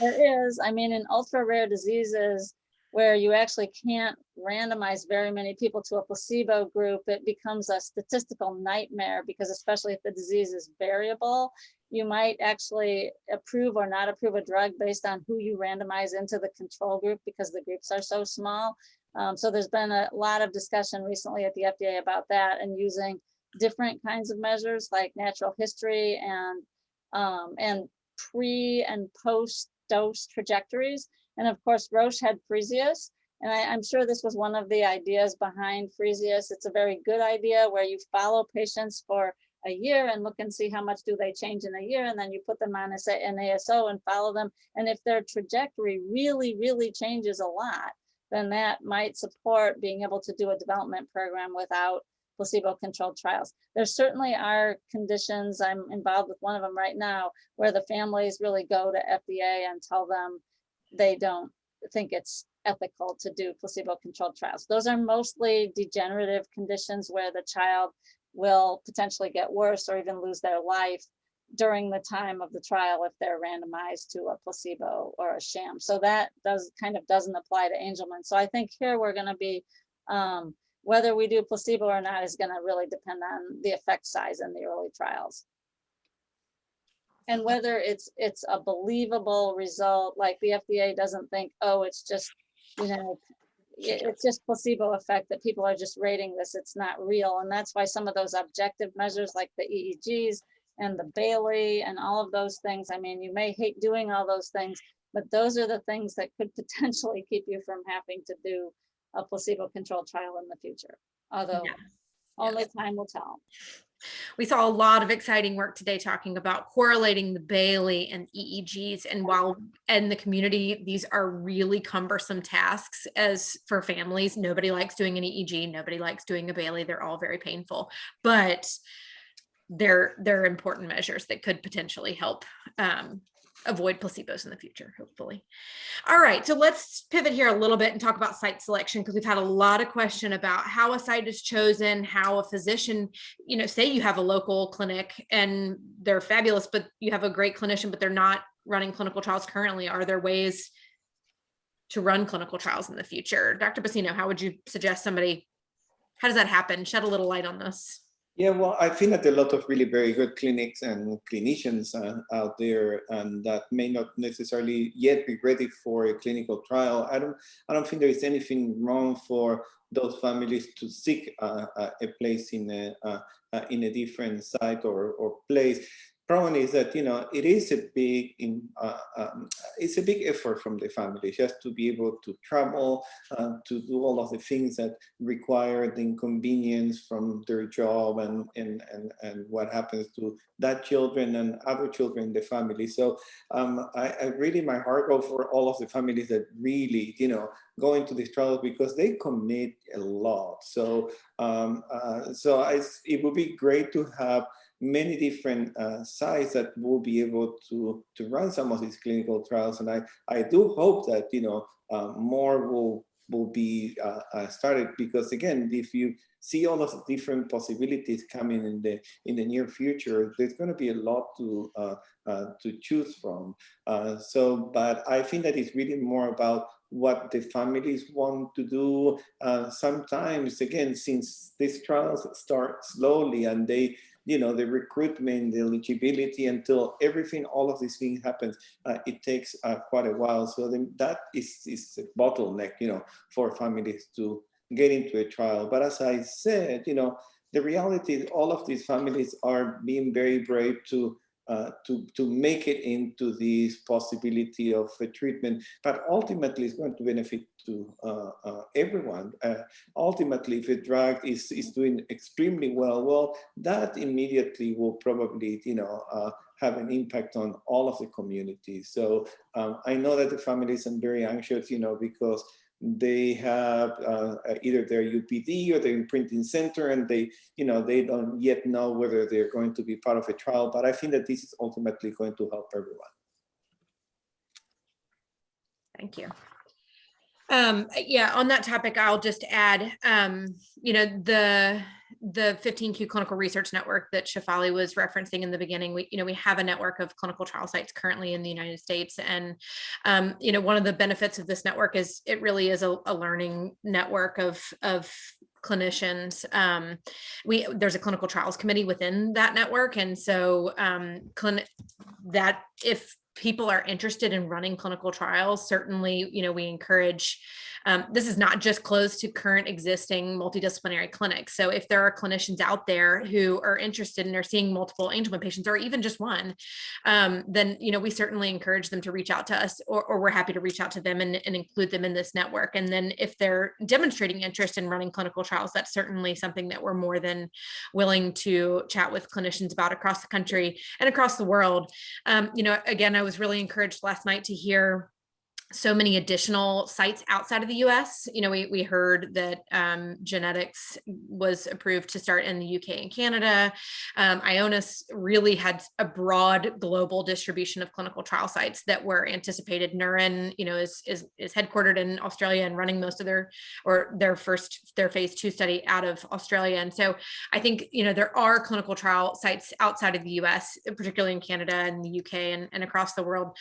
There is. I mean, in ultra rare diseases where you actually can't randomize very many people to a placebo group, it becomes a statistical nightmare, because especially if the disease is variable, you might actually approve or not approve a drug based on who you randomize into the control group, because the groups are so small. So there's been a lot of discussion recently at the FDA about that, and using different kinds of measures like natural history and pre and post dose trajectories. And of course, Roche had Freesias, and I'm sure this was one of the ideas behind Freesias. It's a very good idea where you follow patients for a year and look and see how much do they change in a year, and then you put them on an ASO and follow them. And if their trajectory really changes a lot, then that might support being able to do a development program without placebo-controlled trials. There certainly are conditions, I'm involved with one of them right now, where the families really go to FDA and tell them they don't think it's ethical to do placebo-controlled trials. Those are mostly degenerative conditions where the child will potentially get worse or even lose their life during the time of the trial if they're randomized to a placebo or a sham. So that doesn't apply to Angelman. So I think here we're going to be, whether we do placebo or not is going to really depend on the effect size in the early trials. And whether it's a believable result, like the FDA doesn't think, oh, it's just, it's just placebo effect, that people are just rating this, it's not real. And that's why some of those objective measures like the EEGs and the Bailey and all of those things, I mean, you may hate doing all those things, but those are the things that could potentially keep you from having to do a placebo-controlled trial in the future. Although only time will tell. We saw a lot of exciting work today talking about correlating the Bailey and EEGs. And while in the community, these are really cumbersome tasks as for families. Nobody likes doing an EEG. Nobody likes doing a Bailey. They're all very painful, but they're important measures that could potentially help avoid placebos in the future, hopefully. All right, so let's pivot here a little bit and talk about site selection, because we've had a lot of question about how a site is chosen, how a physician, say you have a local clinic and they're fabulous, but you have a great clinician, but they're not running clinical trials currently. Are there ways to run clinical trials in the future? Dr. Bacino, how would you suggest how does that happen? Shed a little light on this. Yeah, well, I think that there are a lot of really very good clinics and clinicians out there, and that may not necessarily yet be ready for a clinical trial. I don't think there is anything wrong for those families to seek a place in a different site or place. Problem is that it is it's a big effort from the family just to be able to travel, to do all of the things that require the inconvenience from their job and what happens to that children and other children in the family. So I really, my heart goes for all of the families that really go into these trials, because they commit a lot. So it would be great to have many different sites that will be able to run some of these clinical trials, and I do hope that more will be started, because again, if you see all of the different possibilities coming in the near future, there's going to be a lot to choose from. But I think that it's really more about what the families want to do. Sometimes, again, since these trials start slowly and the recruitment, the eligibility, until all of these things happens, it takes quite a while. So then that is a bottleneck, for families to get into a trial. But as I said, the reality is all of these families are being very brave to make it into this possibility of a treatment, but ultimately it's going to benefit to everyone. Ultimately, if a drug is doing extremely well, that immediately will probably have an impact on all of the community. So I know that the families are very anxious, because they have either their UPD or their imprinting center, and they don't yet know whether they're going to be part of a trial. But I think that this is ultimately going to help everyone. Thank you. Yeah, on that topic, I'll just add, the 15Q Clinical Research Network that Shafali was referencing in the beginning, we have a network of clinical trial sites currently in the United States. And, one of the benefits of this network is it really is a learning network of clinicians. There's a clinical trials committee within that network. And so that if people are interested in running clinical trials, certainly, we encourage, this is not just closed to current existing multidisciplinary clinics. So if there are clinicians out there who are interested and are seeing multiple Angelman patients, or even just one, then, we certainly encourage them to reach out to us, or we're happy to reach out to them and include them in this network. And then if they're demonstrating interest in running clinical trials, that's certainly something that we're more than willing to chat with clinicians about across the country and across the world. Again, I was really encouraged last night to hear so many additional sites outside of the US. We heard that genetics was approved to start in the UK and Canada. Ionis really had a broad global distribution of clinical trial sites that were anticipated. Neuron, is headquartered in Australia and running most of their phase 2 study out of Australia. And so I think, there are clinical trial sites outside of the US, particularly in Canada and the UK and across the world.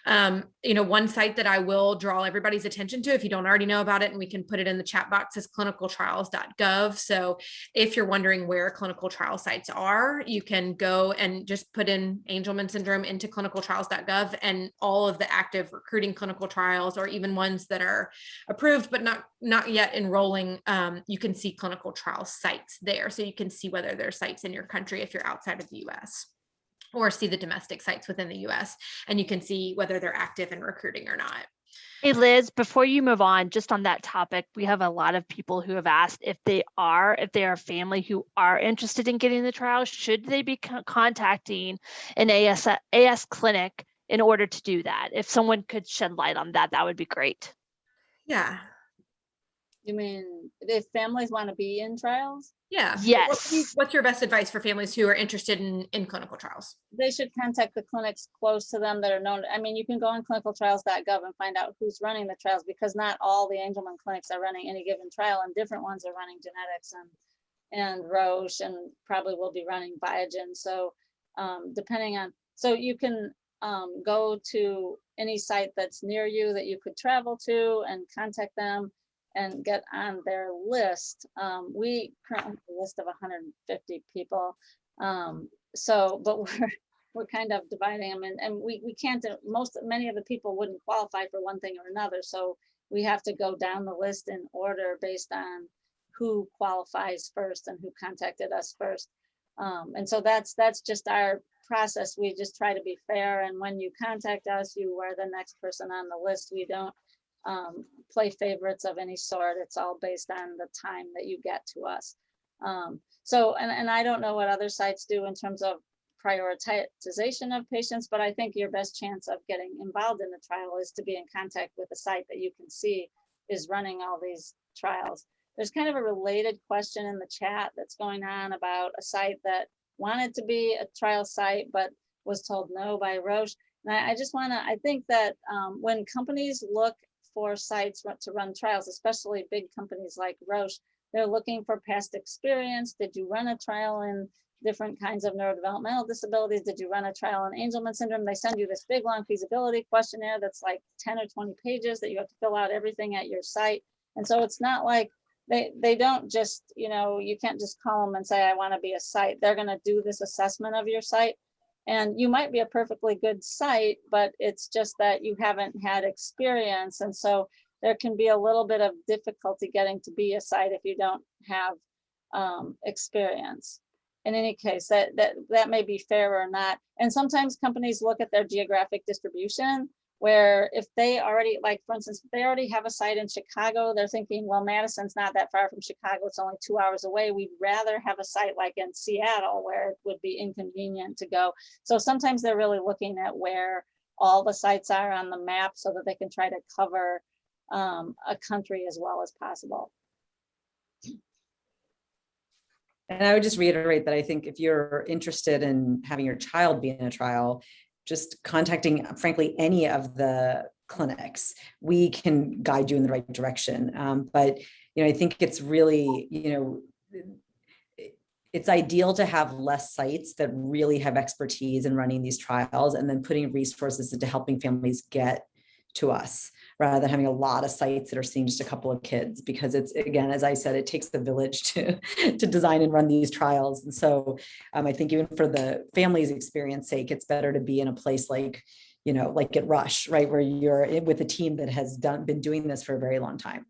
One site that I will draw everybody's attention to, if you don't already know about it, and we can put it in the chat box, is clinicaltrials.gov. So if you're wondering where clinical trial sites are, you can go and just put in Angelman syndrome into clinicaltrials.gov, and all of the active recruiting clinical trials, or even ones that are approved but not yet enrolling, you can see clinical trial sites there. So you can see whether there's sites in your country if you're outside of the US, or see the domestic sites within the US, and you can see whether they're active and recruiting or not. Hey, Liz, before you move on, just on that topic, we have a lot of people who have asked if they are a family who are interested in getting the trial, should they be contacting an AS clinic in order to do that? If someone could shed light on that, that would be great. Yeah. You mean if families want to be in trials? Yeah. Yes. What's your best advice for families who are interested in clinical trials? They should contact the clinics close to them that are known. I mean, you can go on clinicaltrials.gov and find out who's running the trials, because not all the Angelman clinics are running any given trial, and different ones are running genetics and Roche, and probably will be running Biogen. So so you can go to any site that's near you that you could travel to and contact them and get on their list. We currently have a list of 150 people. But we're kind of dividing them, and we can't, many of the people wouldn't qualify for one thing or another. So we have to go down the list in order based on who qualifies first and who contacted us first. And so that's just our process. We just try to be fair. And when you contact us, you are the next person on the list. We don't play favorites of any sort. It's all based on the time that you get to us. And I don't know what other sites do in terms of prioritization of patients, but I think your best chance of getting involved in the trial is to be in contact with a site that you can see is running all these trials. There's kind of a related question in the chat that's going on about a site that wanted to be a trial site, but was told no by Roche. And I think that when companies look for sites to run trials, especially big companies like Roche, they're looking for past experience. Did you run a trial in different kinds of neurodevelopmental disabilities? Did you run a trial on Angelman syndrome? They send you this big long feasibility questionnaire that's like 10 or 20 pages that you have to fill out everything at your site. And so it's not like they don't just, you can't just call them and say, I want to be a site. They're going to do this assessment of your site. And you might be a perfectly good site, but it's just that you haven't had experience. And so there can be a little bit of difficulty getting to be a site if you don't have experience. In any case, that may be fair or not. And sometimes companies look at their geographic distribution, where if they already, like for instance, if they already have a site in Chicago, they're thinking, well, Madison's not that far from Chicago, it's only 2 hours away. We'd rather have a site like in Seattle where it would be inconvenient to go. So sometimes they're really looking at where all the sites are on the map so that they can try to cover a country as well as possible. And I would just reiterate that I think if you're interested in having your child be in a trial, just contacting, frankly, any of the clinics, we can guide you in the right direction. But, I think it's really, it's ideal to have less sites that really have expertise in running these trials and then putting resources into helping families get to us rather than having a lot of sites that are seeing just a couple of kids, because it's, again, as I said, it takes the village to design and run these trials. And so I think even for the family's experience sake, it's better to be in a place like, like at Rush, right, where you're with a team that has been doing this for a very long time.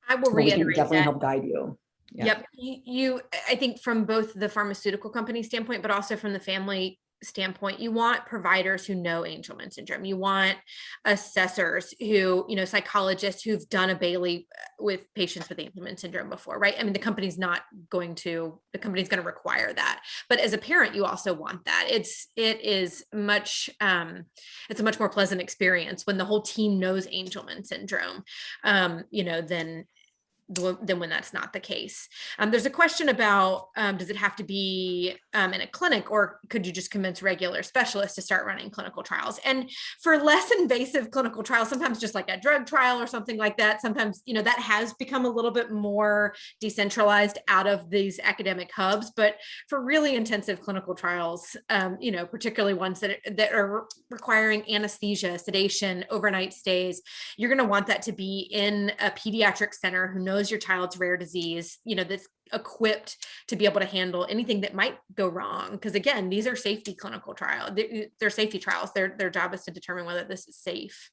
I will reiterate definitely that. help guide you. Yeah. Yep. You, I think from both the pharmaceutical company standpoint, but also from the family standpoint, you want providers who know Angelman syndrome. You want assessors who, psychologists who've done a Bailey with patients with Angelman syndrome before, right? I mean, the company's going to require that. But as a parent, you also want that. It's a much more pleasant experience when the whole team knows Angelman syndrome, than when that's not the case. There's a question about, does it have to be in a clinic, or could you just convince regular specialists to start running clinical trials? And for less invasive clinical trials, sometimes just like a drug trial or something like that, sometimes, that has become a little bit more decentralized out of these academic hubs. But for really intensive clinical trials, particularly ones that are requiring anesthesia, sedation, overnight stays, you're going to want that to be in a pediatric center who knows your child's rare disease, that's equipped to be able to handle anything that might go wrong. Because again, these are safety clinical trials. They're safety trials. Their job is to determine whether this is safe.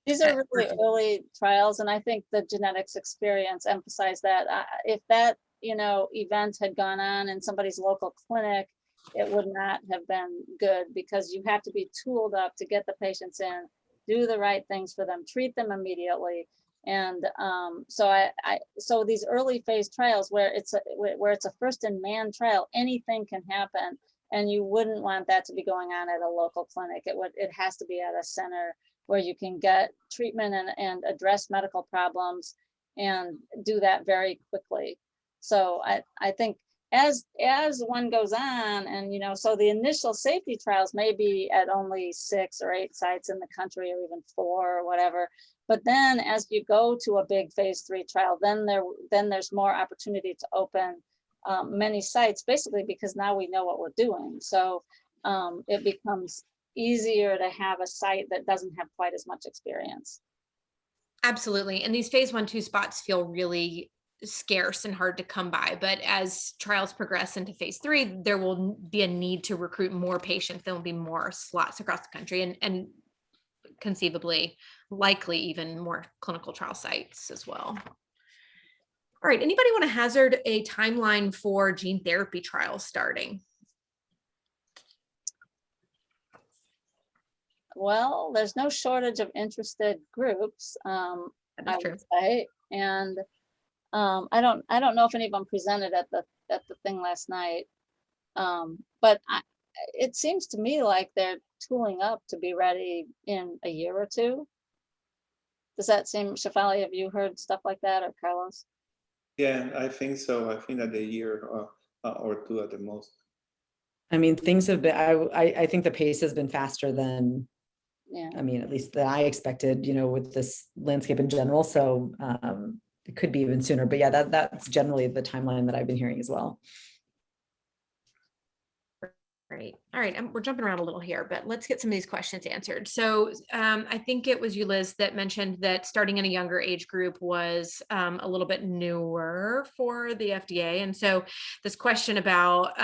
These are really early trials, and I think the genetics experience emphasized that. If that event had gone on in somebody's local clinic, it would not have been good, because you have to be tooled up to get the patients in, do the right things for them, treat them immediately. And so these early phase trials where it's a first in man trial, anything can happen, and you wouldn't want that to be going on at a local clinic. It has to be at a center where you can get treatment and address medical problems and do that very quickly. So I think as one goes on, and so the initial safety trials may be at only 6 or 8 sites in the country, or even 4 or whatever. But then as you go to a big phase 3 trial, then there's more opportunity to open many sites, basically because now we know what we're doing. So it becomes easier to have a site that doesn't have quite as much experience. Absolutely. And these phase 1-2 spots feel really scarce and hard to come by. But as trials progress into phase 3, there will be a need to recruit more patients. There will be more slots across the country, and conceivably, likely even more clinical trial sites as well. All right, anybody want to hazard a timeline for gene therapy trials starting? Well, there's no shortage of interested groups, I would say, and I don't know if any of them presented at the thing last night, but it seems to me like they're tooling up to be ready in a year or 2. Does that seem, Shafali, have you heard stuff like that, or Carlos? Yeah, I think so. I think that a year or 2 at the most. I mean, things have been, I think the pace has been faster than, I mean, at least that I expected, with this landscape in general. So it could be even sooner, but yeah, that's generally the timeline that I've been hearing as well. Great. All right. We're jumping around a little here, but let's get some of these questions answered. So I think it was you, Liz, that mentioned that starting in a younger age group was a little bit newer for the FDA. And so this question about,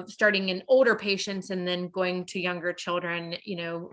starting in older patients and then going to younger children,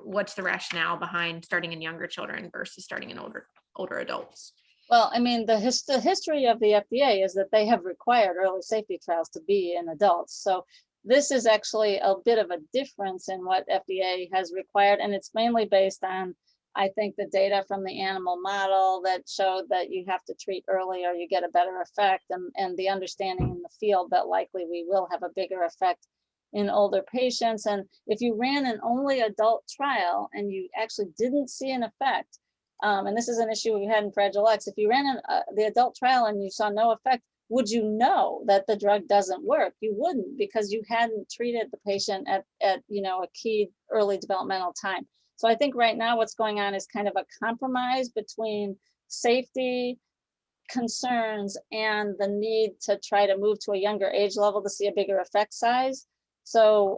what's the rationale behind starting in younger children versus starting in older adults? Well, I mean, the history of the FDA is that they have required early safety trials to be in adults. So this is actually a bit of a difference in what FDA has required, and it's mainly based on, I think, the data from the animal model that showed that you have to treat early or you get a better effect, and the understanding in the field that likely we will have a bigger effect in older patients. And if you ran an only adult trial and you actually didn't see an effect, and this is an issue we had in Fragile X, if you ran the adult trial and you saw no effect, would you know that the drug doesn't work? You wouldn't, because you hadn't treated the patient at a key early developmental time. So I think right now what's going on is kind of a compromise between safety concerns and the need to try to move to a younger age level to see a bigger effect size. So,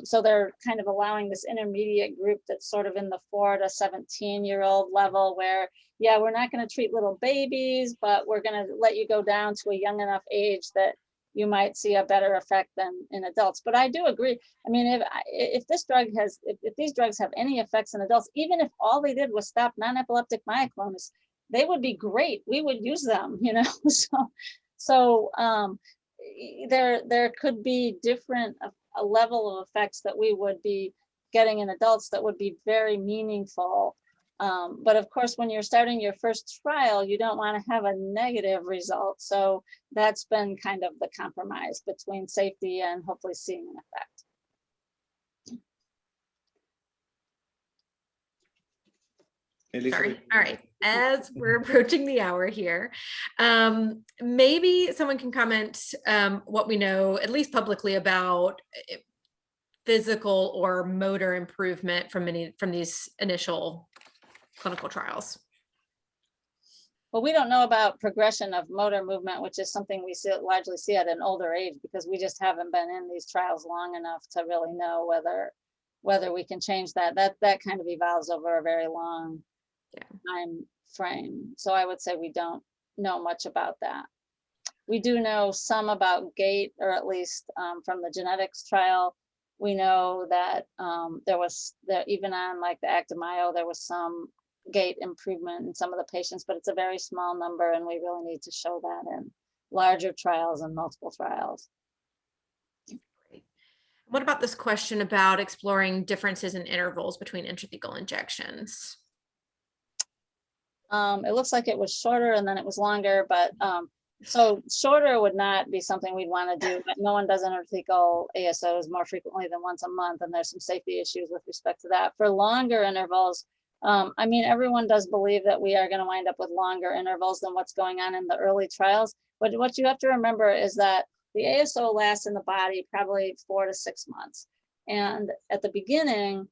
so they're kind of allowing this intermediate group that's sort of in the 4 to 17-year-old level where, yeah, we're not going to treat little babies, but we're going to let you go down to a young enough age that you might see a better effect than in adults. But I do agree. I mean, if this drug has, if these drugs have any effects in adults, even if all they did was stop non-epileptic myoclonus, they would be great. We would use them, you know. So there could be different a level of effects that we would be getting in adults that would be very meaningful. But of course, when you're starting your first trial, you don't want to have a negative result. So that's been kind of the compromise between safety and hopefully seeing an effect. Sorry. All right. As we're approaching the hour here, maybe someone can comment what we know, at least publicly, about physical or motor improvement from these initial clinical trials. Well, we don't know about progression of motor movement, which is something we largely see at an older age because we just haven't been in these trials long enough to really know whether we can change that. That kind of evolves over a very long time frame. So I would say we don't know much about that. We do know some about gait, or at least from the genetics trial. We know that even on like the Actimyo, there was some gait improvement in some of the patients, but it's a very small number, and we really need to show that in larger trials and multiple trials. Great. What about this question about exploring differences in intervals between intrathecal injections? It looks like it was shorter and then it was longer, but so shorter would not be something we'd want to do, but no one does intrathecal ASOs more frequently than once a month, and there's some safety issues with respect to that. For longer intervals, I mean, everyone does believe that we are going to wind up with longer intervals than what's going on in the early trials, but what you have to remember is that the ASO lasts in the body probably 4 to 6 months, and at the beginning,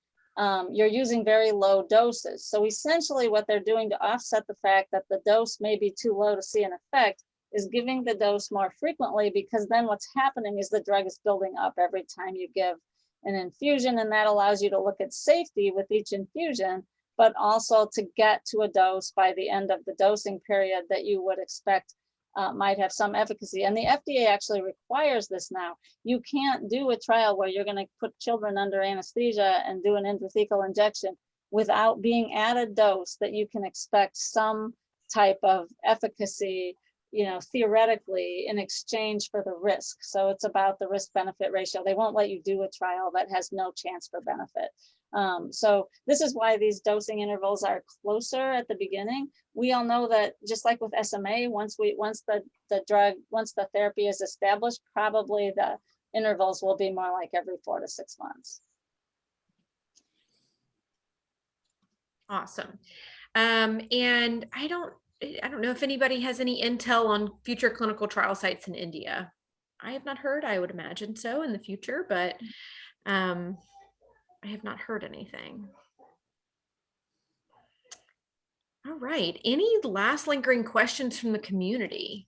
you're using very low doses. So essentially what they're doing to offset the fact that the dose may be too low to see an effect is giving the dose more frequently, because then what's happening is the drug is building up every time you give an infusion, and that allows you to look at safety with each infusion, but also to get to a dose by the end of the dosing period that you would expect might have some efficacy. And the FDA actually requires this now. You can't do a trial where you're going to put children under anesthesia and do an intrathecal injection without being at a dose that you can expect some type of efficacy, you know, theoretically, in exchange for the risk. So it's about the risk-benefit ratio. They won't let you do a trial that has no chance for benefit. So this is why these dosing intervals are closer at the beginning. We all know that just like with SMA, once the therapy is established, probably the intervals will be more like every 4 to 6 months. Awesome. And I don't know if anybody has any intel on future clinical trial sites in India. I have not heard. I would imagine so in the future, but I have not heard anything. All right. Any last lingering questions from the community?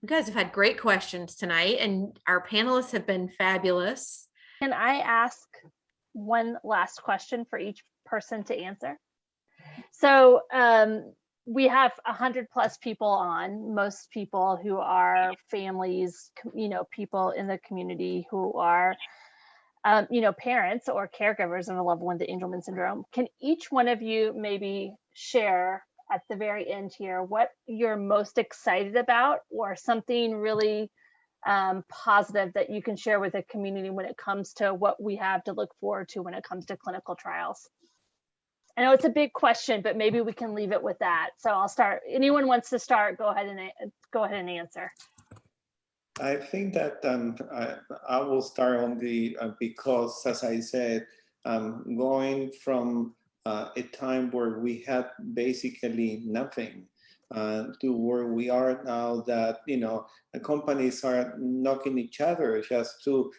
You guys have had great questions tonight, and our panelists have been fabulous. Can I ask one last question for each person to answer? So we have 100+ people on, most people who are families, you know, people in the community who are you know, parents or caregivers of a loved one with Angelman syndrome. Can each one of you maybe share at the very end here what you're most excited about, or something really positive that you can share with the community when it comes to what we have to look forward to when it comes to clinical trials? I know it's a big question, but maybe we can leave it with that. So I'll start. Anyone wants to start, go ahead and answer. I think that I will start on the, because as I said, going from a time where we had basically nothing to where we are now, that, you know, companies are knocking each other just to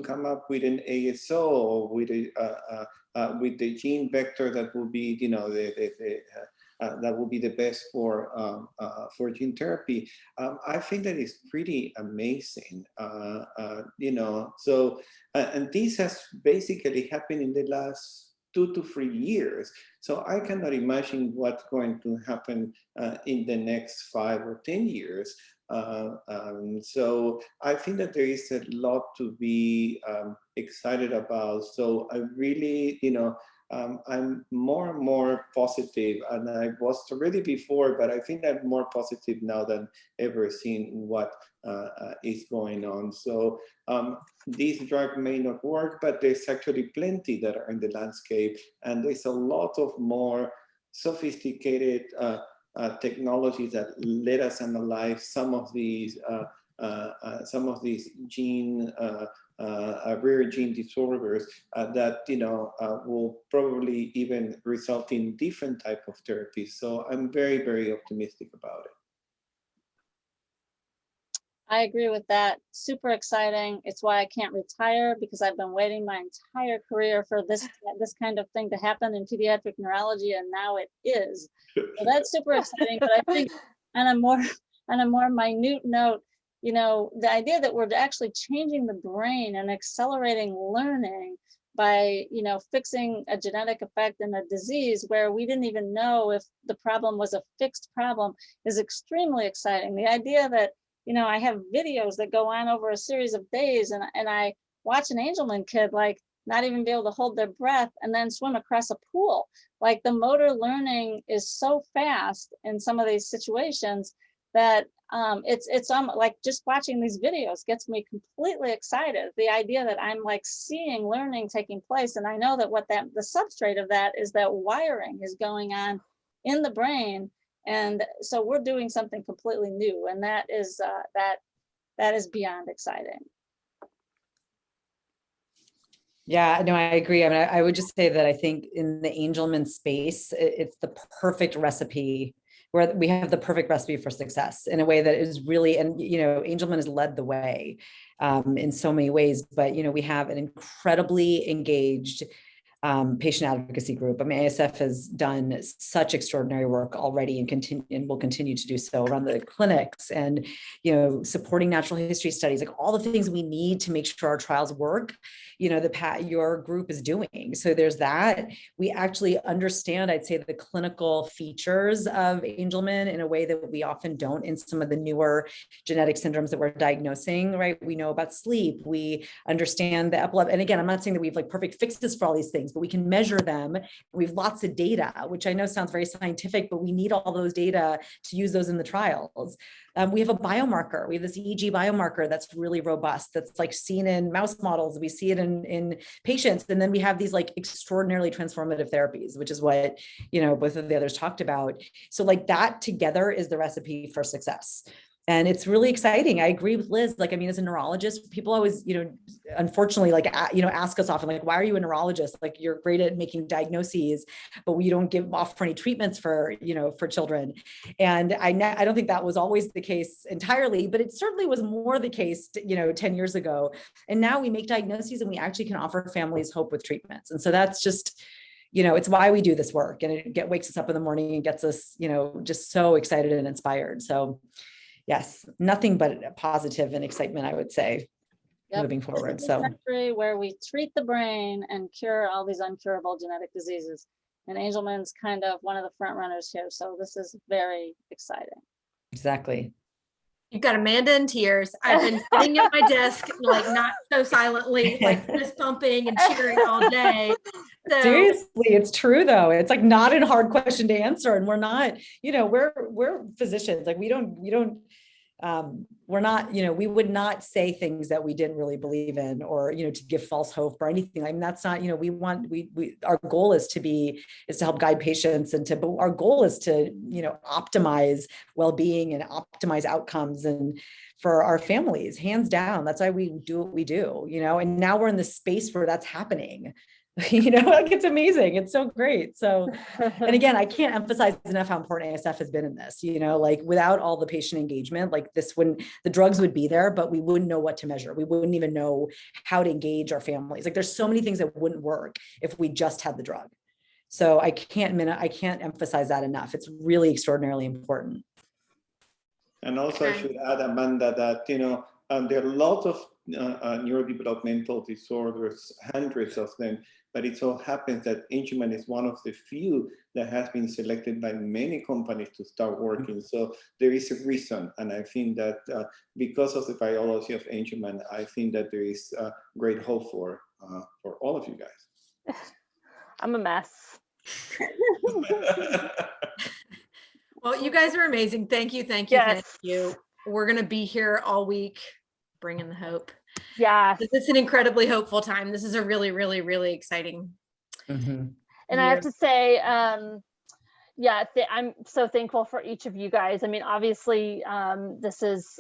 come up with an ASO, or with the gene vector that will be, you know, that will be the best for gene therapy. I think that is pretty amazing. So and this has basically happened in the last 2 to 3 years. So I cannot imagine what's going to happen in the next 5 or 10 years. So I think that there is a lot to be excited about. So I really, I'm more and more positive, and I was already before, but I think I'm more positive now than ever seen what is going on. So this drug may not work, but there's actually plenty that are in the landscape, and there's a lot of more sophisticated technologies that let us analyze some of these gene rare gene disorders that will probably even result in different type of therapies. So I'm very, very optimistic about it. I agree with that. Super exciting. It's why I can't retire, because I've been waiting my entire career for this kind of thing to happen in pediatric neurology, and now it is. So that's super exciting. But I think on a more minute note, the idea that we're actually changing the brain and accelerating learning by, fixing a genetic effect in a disease where we didn't even know if the problem was a fixed problem is extremely exciting. The idea that, I have videos that go on over a series of days, and I watch an Angelman kid like not even be able to hold their breath and then swim across a pool. Like, the motor learning is so fast in some of these situations that it's like just watching these videos gets me completely excited. The idea that I'm like seeing learning taking place, and I know that the substrate of that is that wiring is going on in the brain. And so we're doing something completely new, and that is beyond exciting. Yeah, no, I agree. I mean, I would just say that I think in the Angelman space, it's the perfect recipe, where we have the perfect recipe for success in a way that is really, and Angelman has led the way in so many ways. But we have an incredibly engaged patient advocacy group. I mean, ASF has done such extraordinary work already and will continue to do so around the clinics and, supporting natural history studies, like all the things we need to make sure our trials work, your group is doing. So there's that. We actually understand, I'd say, the clinical features of Angelman in a way that we often don't in some of the newer genetic syndromes that we're diagnosing, right? We know about sleep, we understand the epilepsy. And again, I'm not saying that we have like perfect fixes for all these things, but we can measure them. We have lots of data, which I know sounds very scientific, but we need all those data to use those in the trials. We have a biomarker. We have this EEG biomarker that's really robust, that's like seen in mouse models. We see it in patients. And then we have these like extraordinarily transformative therapies, which is what, both of the others talked about. So like that together is the recipe for success. And it's really exciting. I agree with Liz. Like, I mean, as a neurologist, people always, unfortunately, like, ask us often, like, why are you a neurologist? Like, you're great at making diagnoses, but we don't offer any treatments for children. And I don't think that was always the case entirely, but it certainly was more the case, 10 years ago. And now we make diagnoses and we actually can offer families hope with treatments. And so that's just, it's why we do this work, and it wakes us up in the morning and gets us, just so excited and inspired. So yes, nothing but positive and excitement, I would say, moving forward. So where we treat the brain and cure all these uncurable genetic diseases. And Angelman's kind of one of the front runners here. So this is very exciting. Exactly. You've got Amanda in tears. I've been sitting at my desk, like not so silently, like fist pumping and cheering all day. So, seriously, it's true though. It's like not a hard question to answer, and we're not, we're physicians. Like we would not say things that we didn't really believe in, or to give false hope or anything. I mean, that's not, our goal is to help guide patients, and our goal is to optimize well-being and optimize outcomes and for our families, hands down. That's why we do what we do, and now we're in the space where that's happening. Like it's amazing. It's so great. So, and again, I can't emphasize enough how important ASF has been in this, like without all the patient engagement, like the drugs would be there, but we wouldn't know what to measure. We wouldn't even know how to engage our families. Like there's so many things that wouldn't work if we just had the drug. So I can't emphasize that enough. It's really extraordinarily important. And also, I should add, Amanda, that there are lots of neurodevelopmental disorders, hundreds of them, but it so happens that Angelman is one of the few that has been selected by many companies to start working. So there is a reason, and I think that because of the biology of Angelman, I think that there is great hope for all of you guys. I'm a mess. Well, you guys are amazing. Thank you. Thank you. Yes. Thank you. We're going to be here all week, bringing the hope. Yes. It's an incredibly hopeful time. This is a really, really, really exciting. And I have to say, yeah, I'm so thankful for each of you guys. I mean, obviously, this has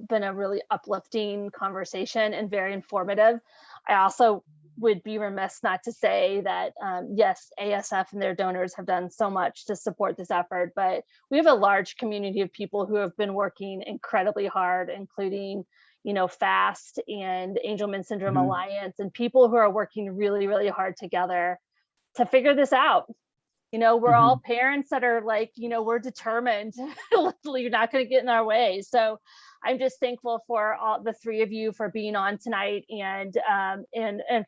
been a really uplifting conversation and very informative. I also would be remiss not to say that, yes, ASF and their donors have done so much to support this effort, but we have a large community of people who have been working incredibly hard, including, FAST and Angelman Syndrome Alliance, and people who are working really, really hard together to figure this out. We're all parents that are like, we're determined. You're not going to get in our way. So I'm just thankful for all the three of you for being on tonight, and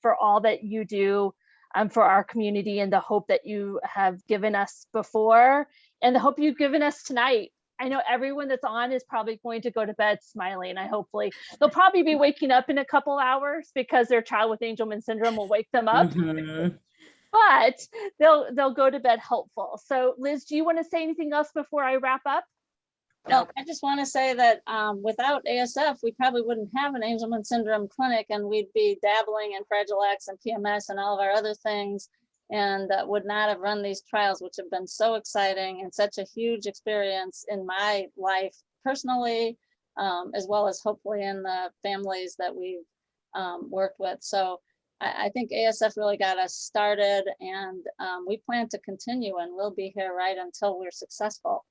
for all that you do for our community, and the hope that you have given us before, and the hope you've given us tonight. I know everyone that's on is probably going to go to bed smiling. Hopefully they'll probably be waking up in a couple hours because their child with Angelman syndrome will wake them up. But they'll go to bed hopeful. So Liz, do you want to say anything else before I wrap up? No, I just want to say that without ASF, we probably wouldn't have an Angelman syndrome clinic, and we'd be dabbling in Fragile X and PMS and all of our other things, and would not have run these trials, which have been so exciting and such a huge experience in my life personally, as well as hopefully in the families that we've worked with. So I think ASF really got us started, and we plan to continue, and we'll be here right until we're successful.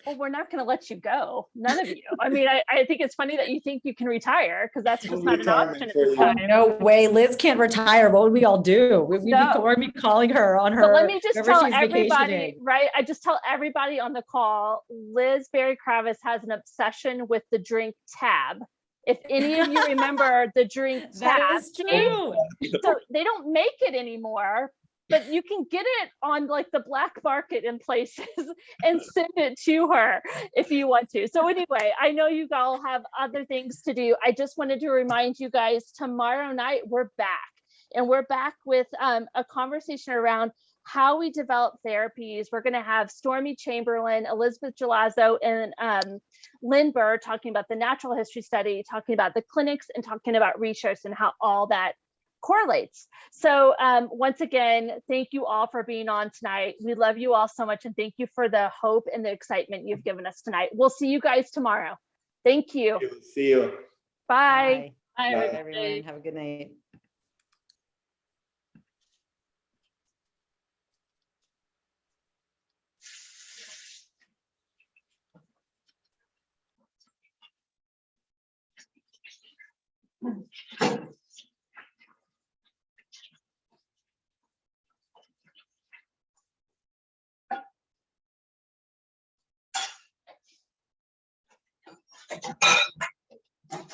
Well, we're not going to let you go. None of you. I mean, I think it's funny that you think you can retire, because that's just not an option at this time. No way. Liz can't retire. What would we all do? We'd be calling her on her. But let me just tell everybody, right? I just tell everybody on the call, Liz Berry-Kravis has an obsession with the drink Tab. If any of you remember the drink Tab, that is true. So they don't make it anymore, but you can get it on like the black market in places and send it to her if you want to. So anyway, I know you all have other things to do. I just wanted to remind you guys, tomorrow night we're back, and we're back with a conversation around how we develop therapies. We're going to have Stormy Chamberlain, Elizabeth Gelazzo, and Lynn Burr talking about the natural history study, talking about the clinics, and talking about research and how all that correlates. So once again, thank you all for being on tonight. We love you all so much, and thank you for the hope and the excitement you've given us tonight. We'll see you guys tomorrow. Thank you. See you. Bye. Bye, Bye, everyone. Have a good night.